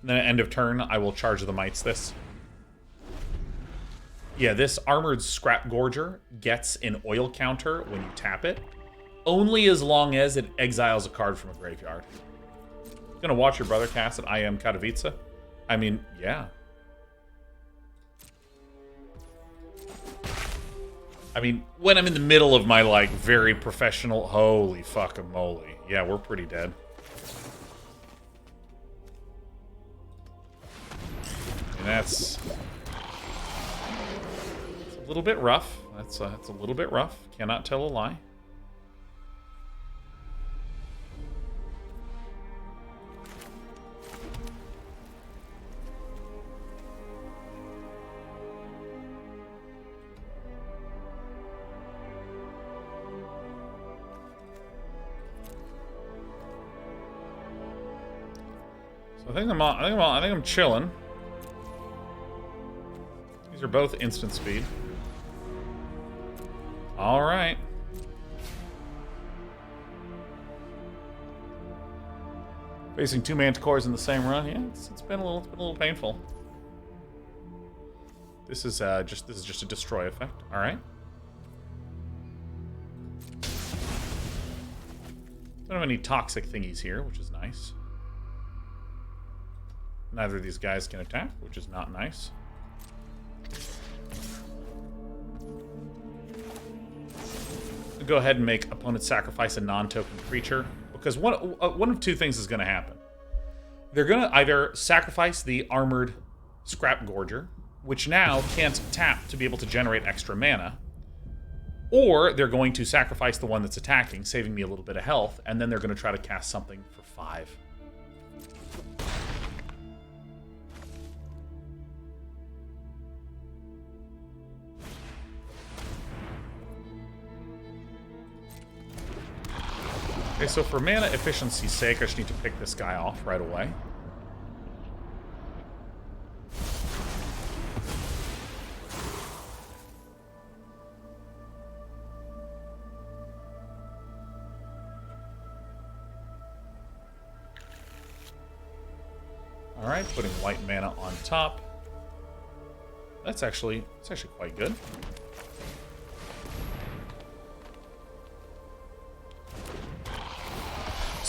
And then at end of turn, I will charge the Mites this. Yeah, this Armored Scrap Gorger gets an oil counter when you tap it, only as long as it exiles a card from a graveyard. Gonna watch your brother cast at I Am Katowice? I mean, yeah. I mean, when I'm in the middle of my, like, very professional, holy fucking moly. Yeah, we're pretty dead. And that's a little bit rough. That's a little bit rough. Cannot tell a lie. So I think I'm chilling. These are both instant speed. All right. Facing 2 Manticores in the same run, yeah, it's been a little painful. This is just a destroy effect. All right. Don't have any toxic thingies here, which is nice. Neither of these guys can attack, which is not nice. Go ahead and make opponent sacrifice a non-token creature, because one of 2 things is going to happen. They're going to either sacrifice the Armored Scrap Gorger, which now can't tap to be able to generate extra mana, or they're going to sacrifice the one that's attacking, saving me a little bit of health, and then they're going to try to cast something for 5. Okay, so for mana efficiency's sake, I just need to pick this guy off right away. Alright, putting white mana on top. It's actually quite good.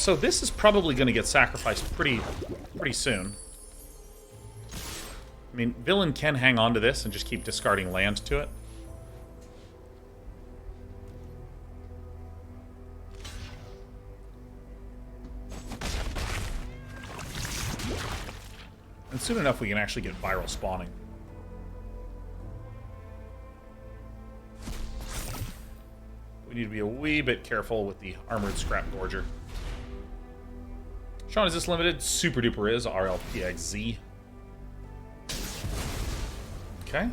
so this is probably going to get sacrificed pretty soon. I mean, villain can hang on to this and just keep discarding land to it. And soon enough, we can actually get viral spawning. We need to be a wee bit careful with the Armored Scrap Gorger. Sean, is this limited? Super duper is. RLPXZ. Okay.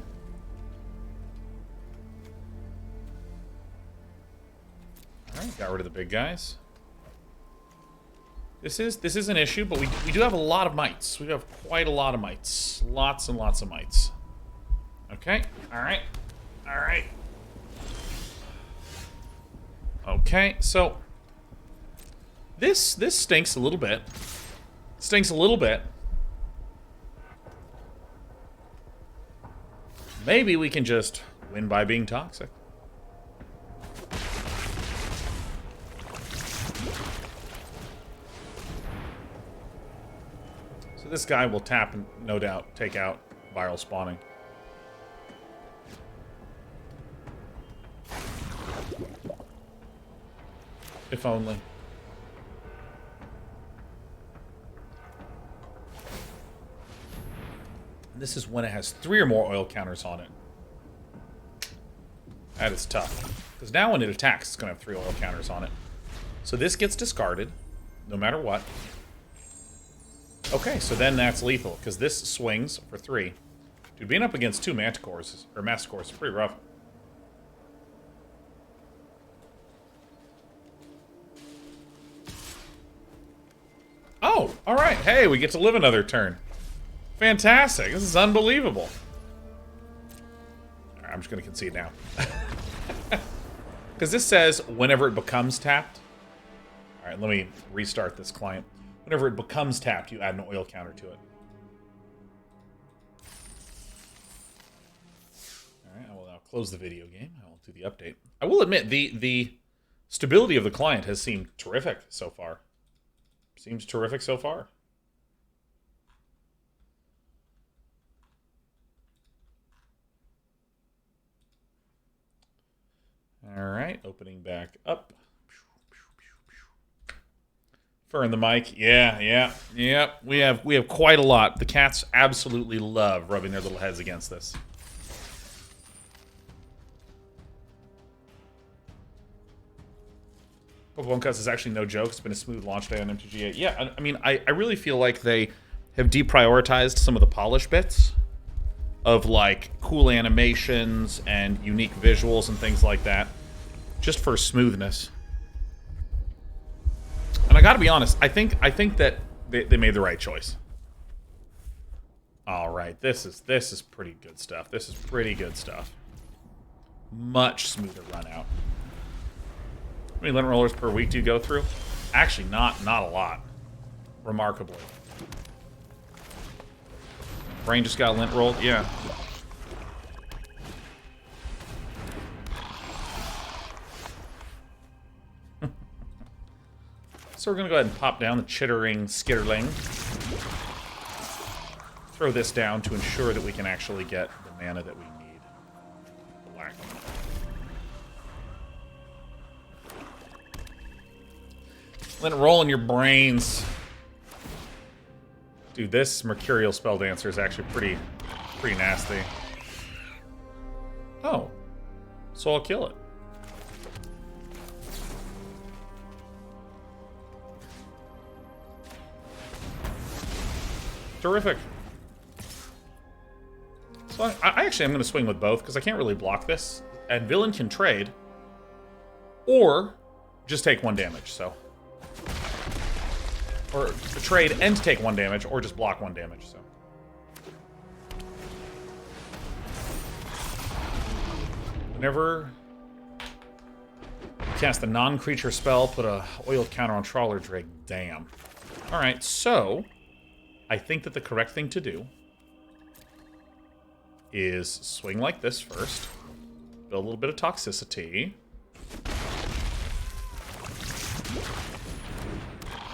Alright, got rid of the big guys. This is an issue, but we do have a lot of mites. We have quite a lot of mites. Lots and lots of mites. Okay. Alright. Alright. Okay, so this stinks a little bit. Stinks a little bit. Maybe we can just win by being toxic. So this guy will tap and no doubt take out viral spawning. If only. This is when it has 3 or more oil counters on it. That is tough. Because now when it attacks, it's going to have 3 oil counters on it. So this gets discarded, no matter what. Okay, so then that's lethal, because this swings for 3. Dude, being up against 2 Manticores, or Masticores, is pretty rough. Oh, alright. Hey, we get to live another turn. Fantastic. This is unbelievable. Alright, I'm just going to concede now. Because this says whenever it becomes tapped. Alright, let me restart this client. Whenever it becomes tapped, you add an oil counter to it. Alright, I will now close the video game. I will do the update. I will admit, the stability of the client has seemed terrific so far. Seems terrific so far. All right, opening back up. Fur in the mic. Yeah. We have quite a lot. The cats absolutely love rubbing their little heads against this. Pokemon Cuts is actually no joke. It's been a smooth launch day on MTG. Yeah, I mean, I really feel like they have deprioritized some of the polish bits of, like, cool animations and unique visuals and things like that, just for smoothness. And I gotta be honest, I think that they made the right choice. All right, this is pretty good stuff. This is pretty good stuff. Much smoother run out. How many lint rollers per week do you go through? Actually, not a lot. Remarkably. Brain just got lint rolled? Yeah. So we're going to go ahead and pop down the Chittering Skitterling. Throw this down to ensure that we can actually get the mana that we need. Black. Let it roll in your brains. Dude, this Mercurial Spell Dancer is actually pretty nasty. Oh. So I'll kill it. Terrific. So I actually am going to swing with both, because I can't really block this. And Villain can trade. Or just take 1 damage, so... Or trade and take 1 damage, or just block 1 damage, so... Whenever you cast a non-creature spell, put a oil counter on Trawler Drake. Damn. Alright, so... I think that the correct thing to do is swing like this first. Build a little bit of toxicity.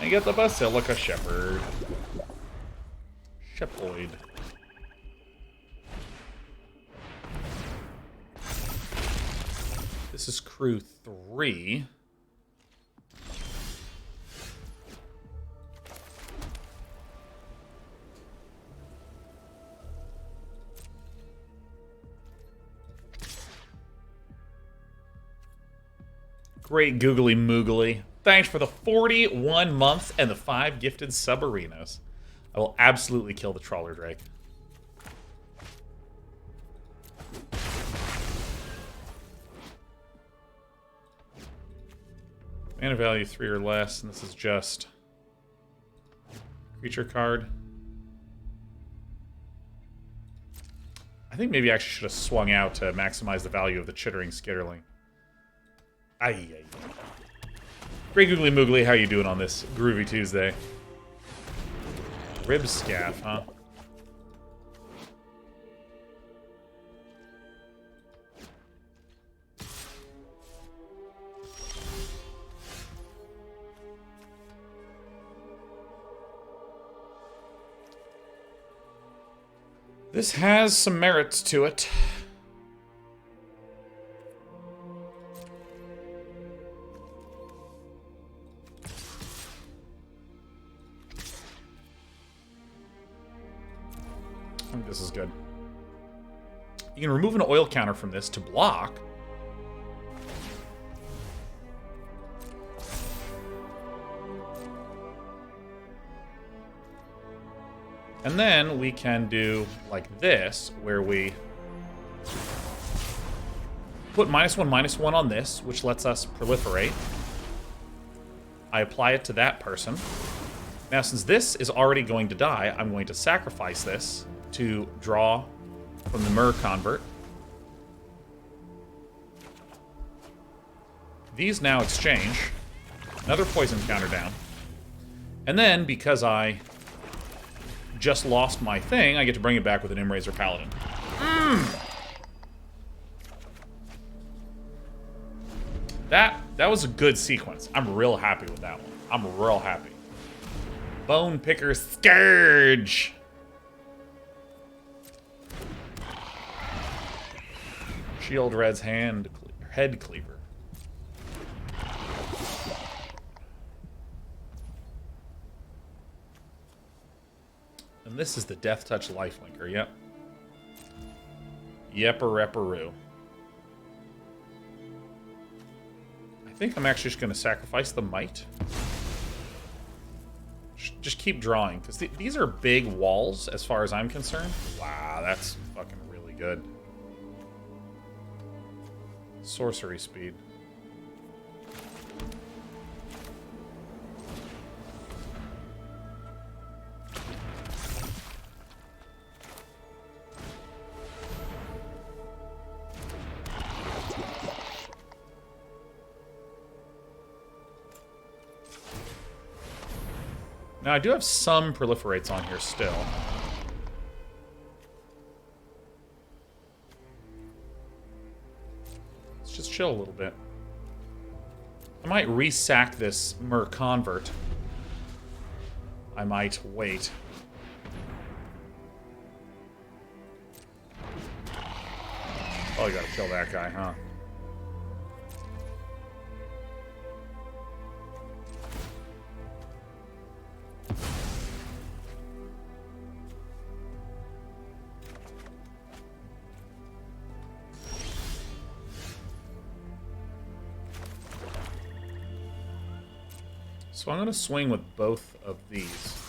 I get the Basilica Shepherd. Shepoid. This is crew 3. Great googly moogly. Thanks for the 41 months and the 5 gifted sub-arenas. I will absolutely kill the Trawler Drake. Mana value 3 or less, and this is just creature card. I think maybe I actually should have swung out to maximize the value of the Chittering Skitterling. Aye. Great googly moogly, how you doing on this groovy Tuesday? Rib scaff, huh? This has some merits to it. I think this is good. You can remove an oil counter from this to block. And then we can do like this, where we put -1/-1 on this, which lets us proliferate. I apply it to that person. Now, since this is already going to die, I'm going to sacrifice this to draw from the Mer Convert. These now exchange. Another poison counter down. And then, because I just lost my thing, I get to bring it back with an Imrazor Paladin. That was a good sequence. I'm real happy with that one. I'm real happy. Bone Picker Scourge! Shield Red's head cleaver. And this is the Death Touch Lifelinker, yep. Yepper-repperoo. I think I'm actually just going to sacrifice the Might. Just keep drawing, because these are big walls as far as I'm concerned. Wow, that's fucking really good. Sorcery speed. Now, I do have some proliferates on here still. Let's just chill a little bit. I might resack this Mer Convert. I might wait. Oh, you gotta kill that guy, huh? So I'm going to swing with both of these.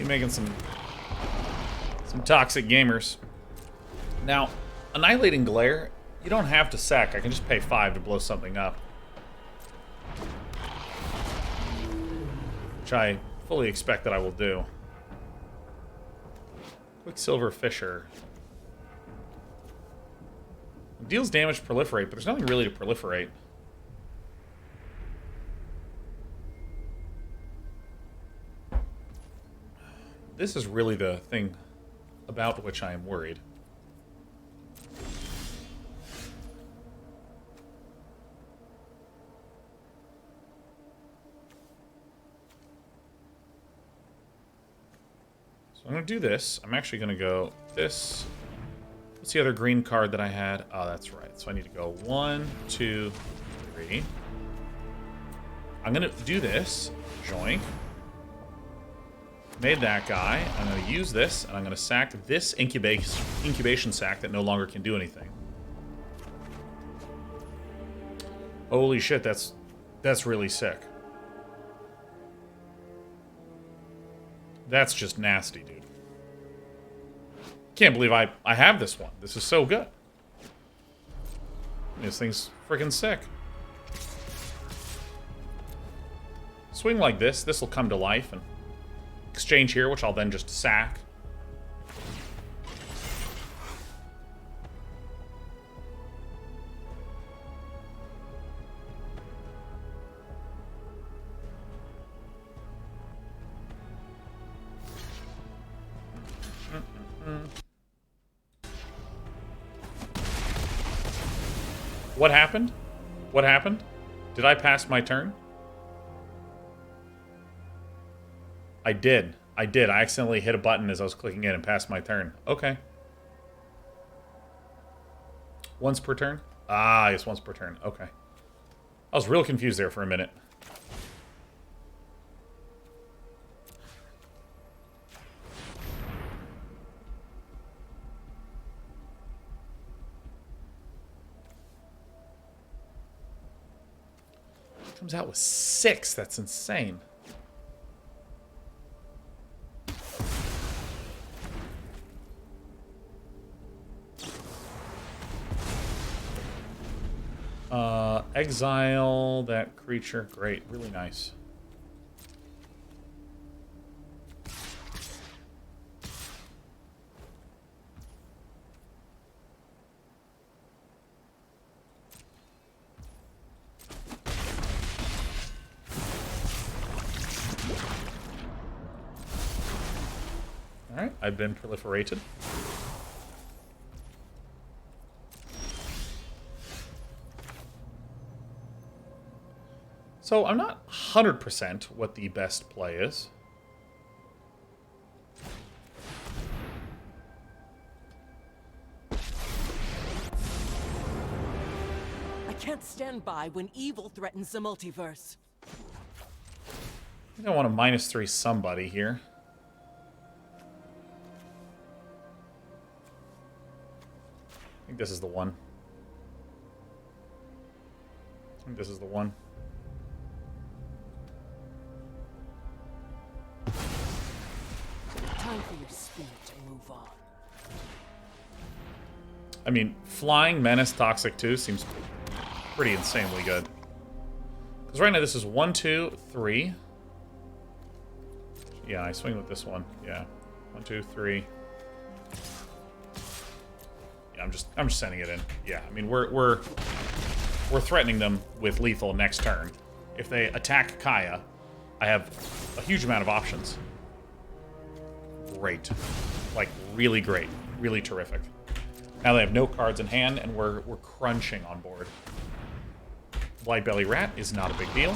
Making some toxic gamers. Now, Annihilating Glare, you don't have to sack. I can just pay 5 to blow something up. which I fully expect that I will do. Quicksilver Fisher. Deals damage to proliferate, but there's nothing really to proliferate. This is really the thing about which I am worried. So I'm going to do this. I'm actually going to go this. What's the other green card that I had? Oh, that's right. So I need to go 1, 2, 3. I'm going to do this. Joink. Made that guy. I'm going to use this, and I'm going to sack this incubation sack that no longer can do anything. Holy shit, that's really sick. That's just nasty, dude. Can't believe I have this one. This is so good. This thing's freaking sick. Swing like this. This will come to life and exchange here, which I'll then just sack. What happened? What happened? Did I pass my turn? I did. I accidentally hit a button as I was clicking in and passed my turn. Okay. Once per turn? Ah, it's once per turn. Okay. I was real confused there for a minute. Comes out with 6. That's insane. Exile that creature. Great. Really nice. Alright, I've been proliferated. So I'm not 100% what the best play is. I can't stand by when evil threatens the multiverse. I think I want to -3 somebody here. I think this is the one. I think this is the one. Time for your spirit to move on. I mean, Flying Menace Toxic 2 seems pretty insanely good. Because right now this is 1, 2, 3. Yeah, I swing with this one. Yeah. 1, 2, 3. Yeah, I'm just sending it in. Yeah, I mean we're threatening them with lethal next turn. If they attack Kaya, I have a huge amount of options. Great. Like, really great. Really terrific. Now they have no cards in hand, and we're crunching on board. Blight Belly Rat is not a big deal.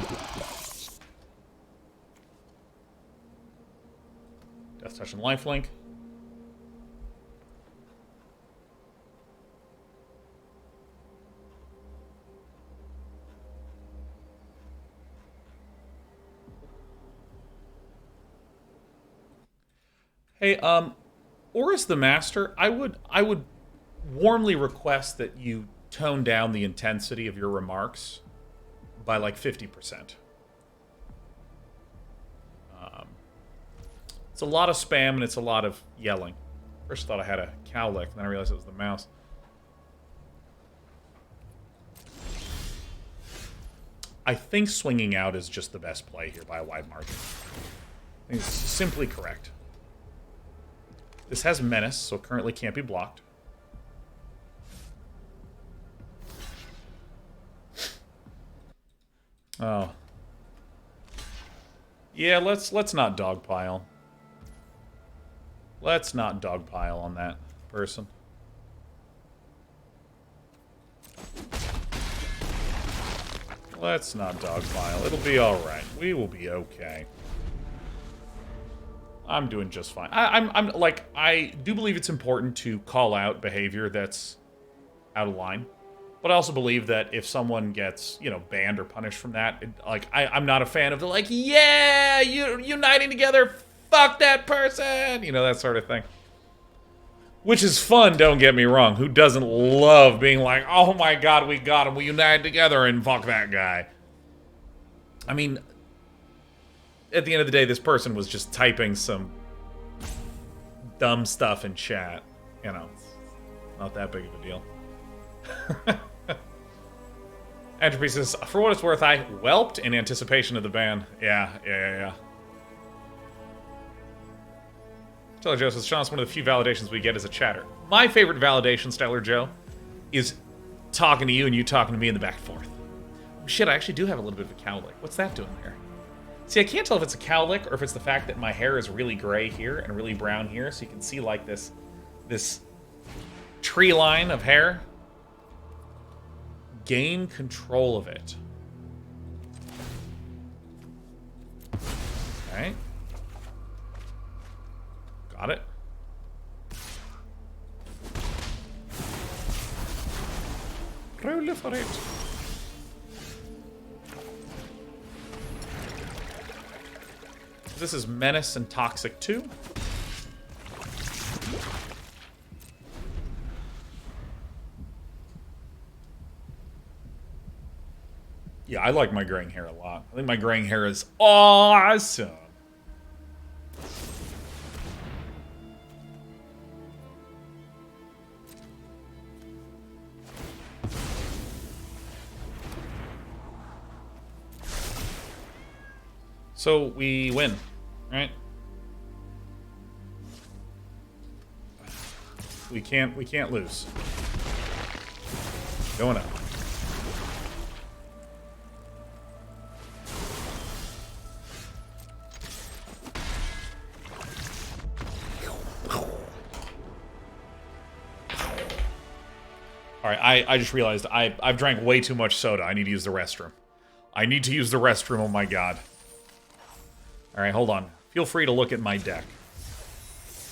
Death Touch and Lifelink. Hey, Oris the Master, I would warmly request that you tone down the intensity of your remarks by like 50%. It's a lot of spam and it's a lot of yelling. First I thought I had a cowlick, and then I realized it was the mouse. I think swinging out is just the best play here by a wide margin. I think it's simply correct. This has Menace, so it currently can't be blocked. Oh. Yeah, let's not dogpile. Let's not dogpile on that person. Let's not dogpile. It'll be alright. We will be okay. I'm doing just fine. I'm like, I do believe it's important to call out behavior that's out of line. But I also believe that if someone gets, you know, banned or punished from that, I'm not a fan of the, like, yeah, you're uniting together, fuck that person, you know, that sort of thing. Which is fun, don't get me wrong. Who doesn't love being like, oh my god, we got him, we united together, and fuck that guy. I mean, at the end of the day, this person was just typing some dumb stuff in chat. You know, it's not that big of a deal. Entropy says, for what it's worth, I whelped in anticipation of the ban. Yeah. Stellar Joe says, Sean, it's one of the few validations we get as a chatter. My favorite validation, Stellar Joe, is talking to you and you talking to me in the back and forth. Oh, shit, I actually do have a little bit of a cowlick. What's that doing there? See, I can't tell if it's a cowlick or if it's the fact that my hair is really gray here and really brown here, so you can see, like, this tree line of hair. Gain control of it. Okay. Got it. Proliferate. This is Menace and Toxic 2. Yeah, I like my graying hair a lot. I think my graying hair is awesome. So we win, right? We can't lose. Going up. Alright, I just realized I've drank way too much soda. I need to use the restroom. I need to use the restroom, oh my god. Alright, hold on. Feel free to look at my deck.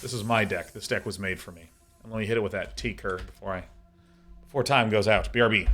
This is my deck. This deck was made for me. And let me hit it with that T curve before time goes out. BRB.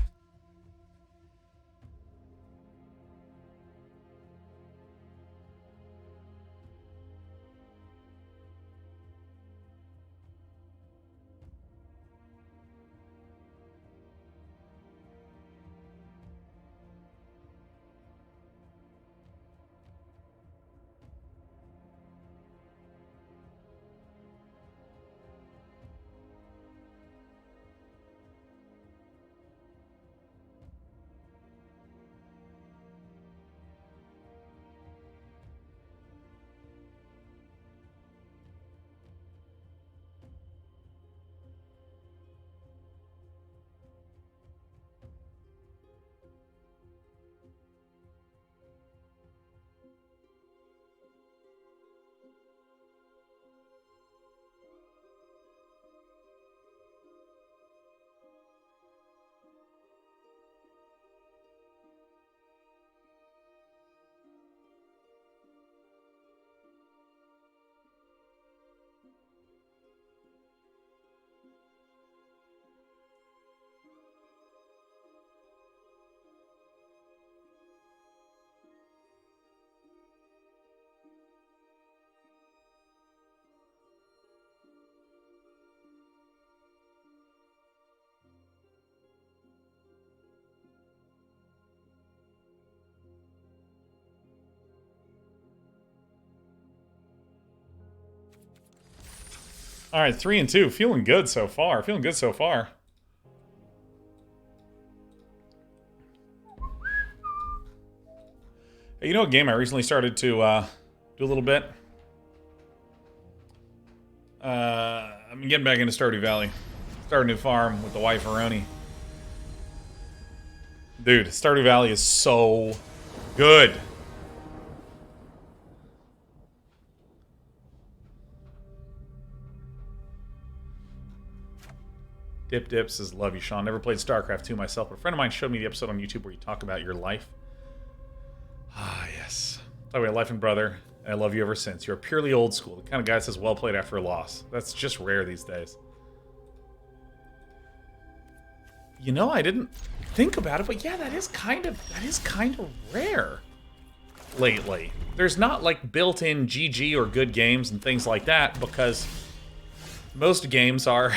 All right, 3-2. Feeling good so far. Feeling good so far. Hey, you know a game I recently started to do a little bit? I'm getting back into Stardew Valley. Start a new farm with the wife Aroni. Dude, Stardew Valley is so good. Dip says, love you, Sean. Never played StarCraft 2 myself, but a friend of mine showed me the episode on YouTube where you talk about your life. Ah, yes. By the way, life and brother, and I love you ever since. You're purely old school. The kind of guy that says, well played after a loss. That's just rare these days. You know, I didn't think about it, but yeah, that is kind of rare lately. There's not like built-in GG or good games and things like that because most games are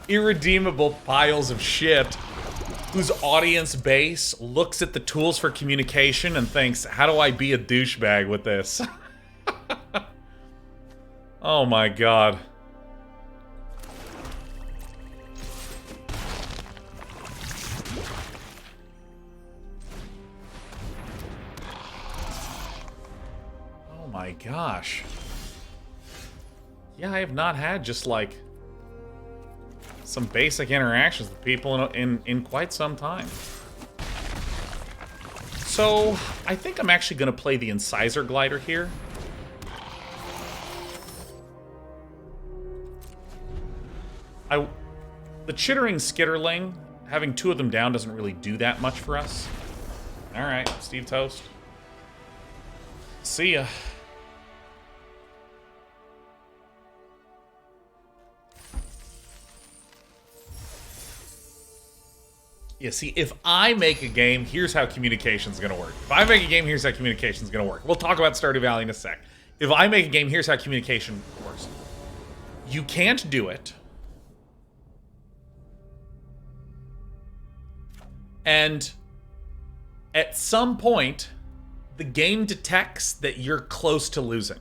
irredeemable piles of shit whose audience base looks at the tools for communication and thinks, how do I be a douchebag with this? Oh my god. Oh my gosh. Yeah, I have not had just like some basic interactions with people in quite some time. So, I think I'm actually going to play the Incisor Glider here. The Chittering Skitterling, having two of them down doesn't really do that much for us. Alright, Steve Toast. See ya. Yeah, see, if I make a game, here's how communication's gonna work. If I make a game, here's how communication's gonna work. We'll talk about Stardew Valley in a sec. If I make a game, here's how communication works. You can't do it. And at some point, the game detects that you're close to losing.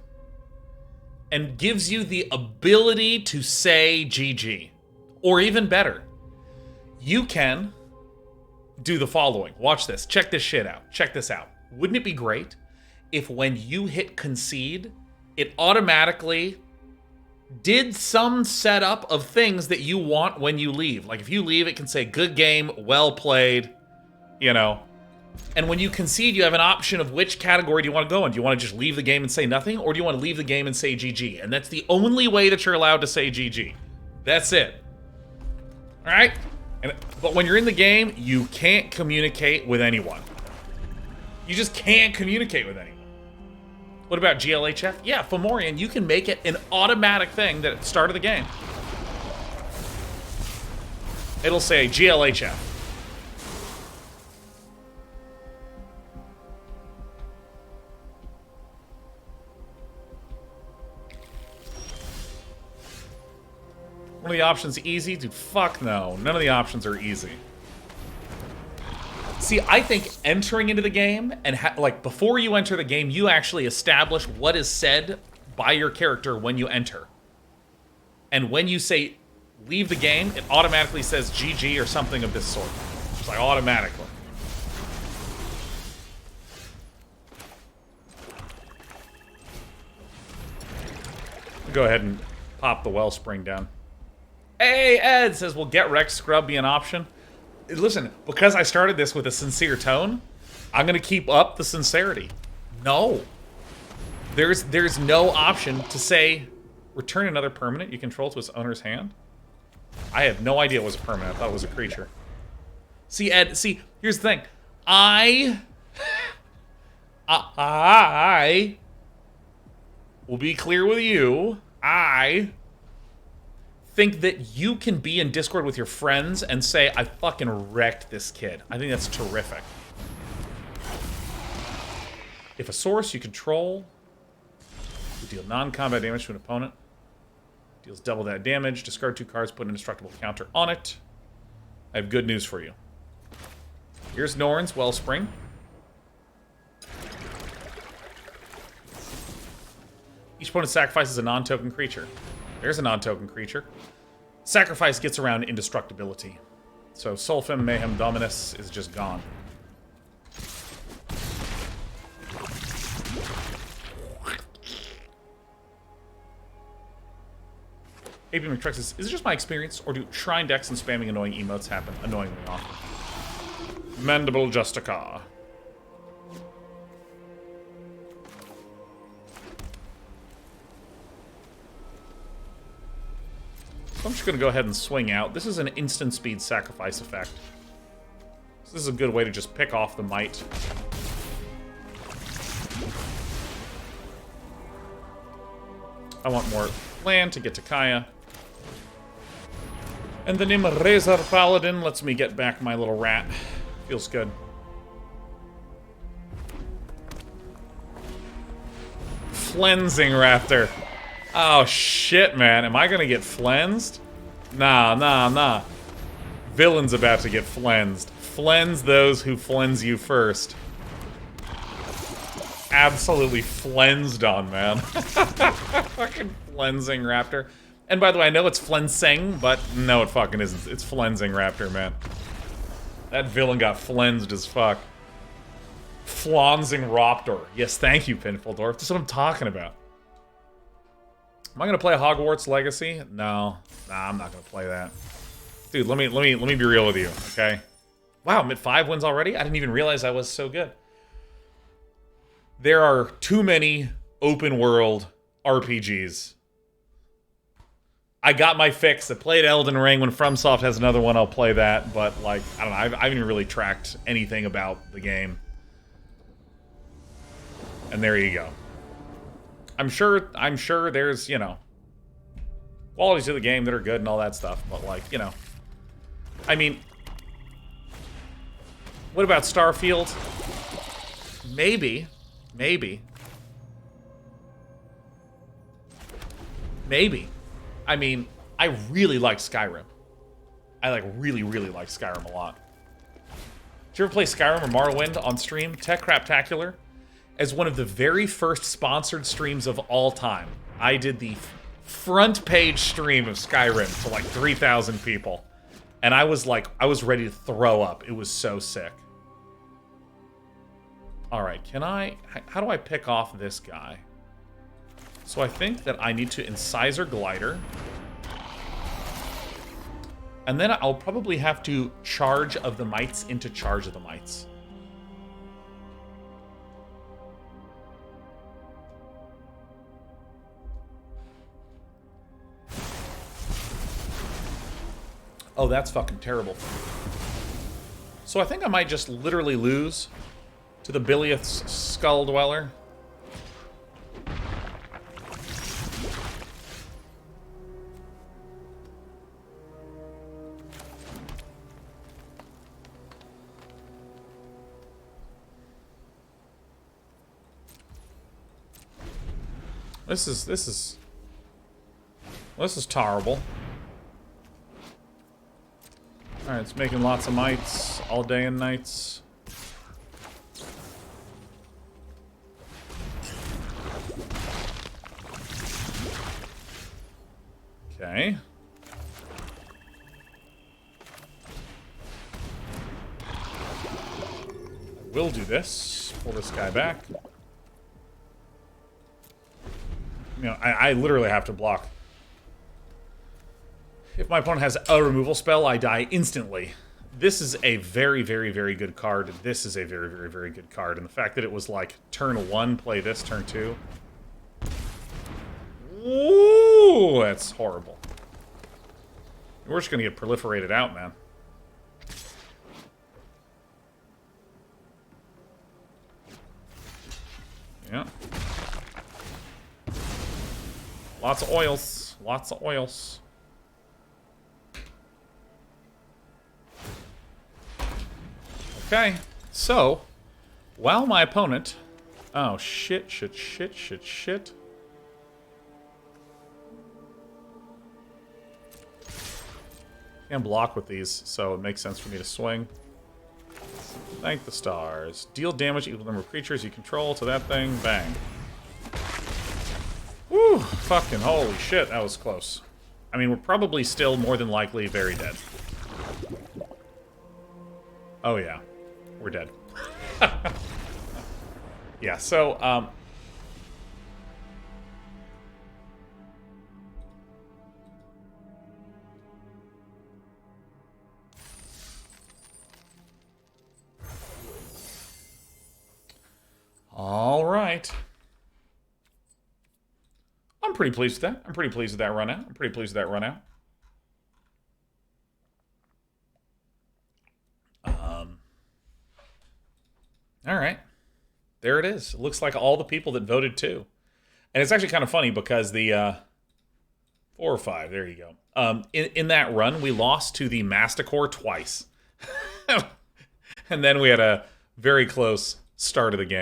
And gives you the ability to say GG. Or even better, you can do the following. Watch this. Check this shit out. Check this out. Wouldn't it be great if when you hit concede, it automatically did some setup of things that you want when you leave? Like if you leave, it can say, good game, well played, you know. And when you concede, you have an option of which category do you want to go in. Do you want to just leave the game and say nothing? Or do you want to leave the game and say GG? And that's the only way that you're allowed to say GG. That's it. All right? But when you're in the game, you can't communicate with anyone. You just can't communicate with anyone. What about GLHF? Yeah, Fomorian, you can make it an automatic thing that at the start of the game. It'll say GLHF. One of the options easy? Dude, fuck no. None of the options are easy. See, I think entering into the game, and like before you enter the game, you actually establish what is said by your character when you enter. And when you say leave the game, it automatically says GG or something of this sort. Just like automatically. Go ahead and pop the wellspring down. Hey, Ed says, will Get Wrecked Scrub be an option? Listen, because I started this with a sincere tone, I'm going to keep up the sincerity. No. There's no option to say, return another permanent you control to its owner's hand. I had no idea it was a permanent. I thought it was a creature. See, Ed, see, here's the thing. I will be clear with you. I think that you can be in Discord with your friends and say, I fucking wrecked this kid. I think that's terrific. If a source you control will deal non-combat damage to an opponent, deals double that damage, discard 2 cards, put an indestructible counter on it. I have good news for you. Here's Norn's Wellspring. Each opponent sacrifices a non-token creature. There's a non-token creature. Sacrifice gets around indestructibility. So Solfim Mayhem Dominus is just gone. AP McTrex is it just my experience, or do shrine decks and spamming annoying emotes happen annoyingly often? Mandible Justica. So I'm just going to go ahead and swing out. This is an instant speed sacrifice effect. So this is a good way to just pick off the might. I want more land to get to Kaya. And the name Razor Paladin lets me get back my little rat. Feels good. Flensing Raptor. Oh, shit, man. Am I gonna get flensed? Nah. Villain's about to get flensed. Flens those who flens you first. Absolutely flensed on, man. Fucking flensing Raptor. And by the way, I know it's flensing, but no, it fucking isn't. It's flensing Raptor, man. That villain got flensed as fuck. Flonsing Raptor. Yes, thank you, Pinful Dwarf. That's what I'm talking about. Am I gonna play Hogwarts Legacy? No. Nah, I'm not gonna play that. Dude, let me be real with you, okay? Wow, I'm at 5 wins already? I didn't even realize I was so good. There are too many open world RPGs. I got my fix. I played Elden Ring. When FromSoft has another one, I'll play that. But, like, I don't know. I haven't even really tracked anything about the game. And there you go. I'm sure there's, you know, qualities of the game that are good and all that stuff. But, like, you know. I mean, what about Starfield? Maybe. I mean, I really like Skyrim. I really like Skyrim a lot. Did you ever play Skyrim or Morrowind on stream? Tech-Craptacular, as one of the very first sponsored streams of all time, I did the front page stream of Skyrim to like 3,000 people. And I was ready to throw up. It was so sick. Alright, how do I pick off this guy? So I think that I need to Incisor Glider. And then I'll probably have to Charge of the Mites into Charge of the Mites. Oh, that's fucking terrible. So I think I might just literally lose to the Bilious Skull Dweller. This is terrible. Alright, it's making lots of mites all day and nights. Okay. I will do this. Pull this guy back. You know, I literally have to block. If my opponent has a removal spell, I die instantly. This is a very good card. This is a very good card. And the fact that it was like, turn 1, play this, turn 2. Ooh, that's horrible. We're just gonna get proliferated out, man. Yeah. Lots of oils. Lots of oils. Okay, so, while my opponent... Oh, shit. Can't block with these, so it makes sense for me to swing. Thank the stars. Deal damage equal to the number of creatures you control to that thing. Bang. Woo! Fucking holy shit, that was close. I mean, we're probably still more than likely very dead. Oh yeah, we're dead. Yeah, so, right. I'm pretty pleased with that. I'm pretty pleased with that run out. All right. There it is. It looks like all the people that voted too. And it's actually kind of funny because the 4 or 5, there you go. In that run, we lost to the Masticore twice. And then we had a very close start of the game.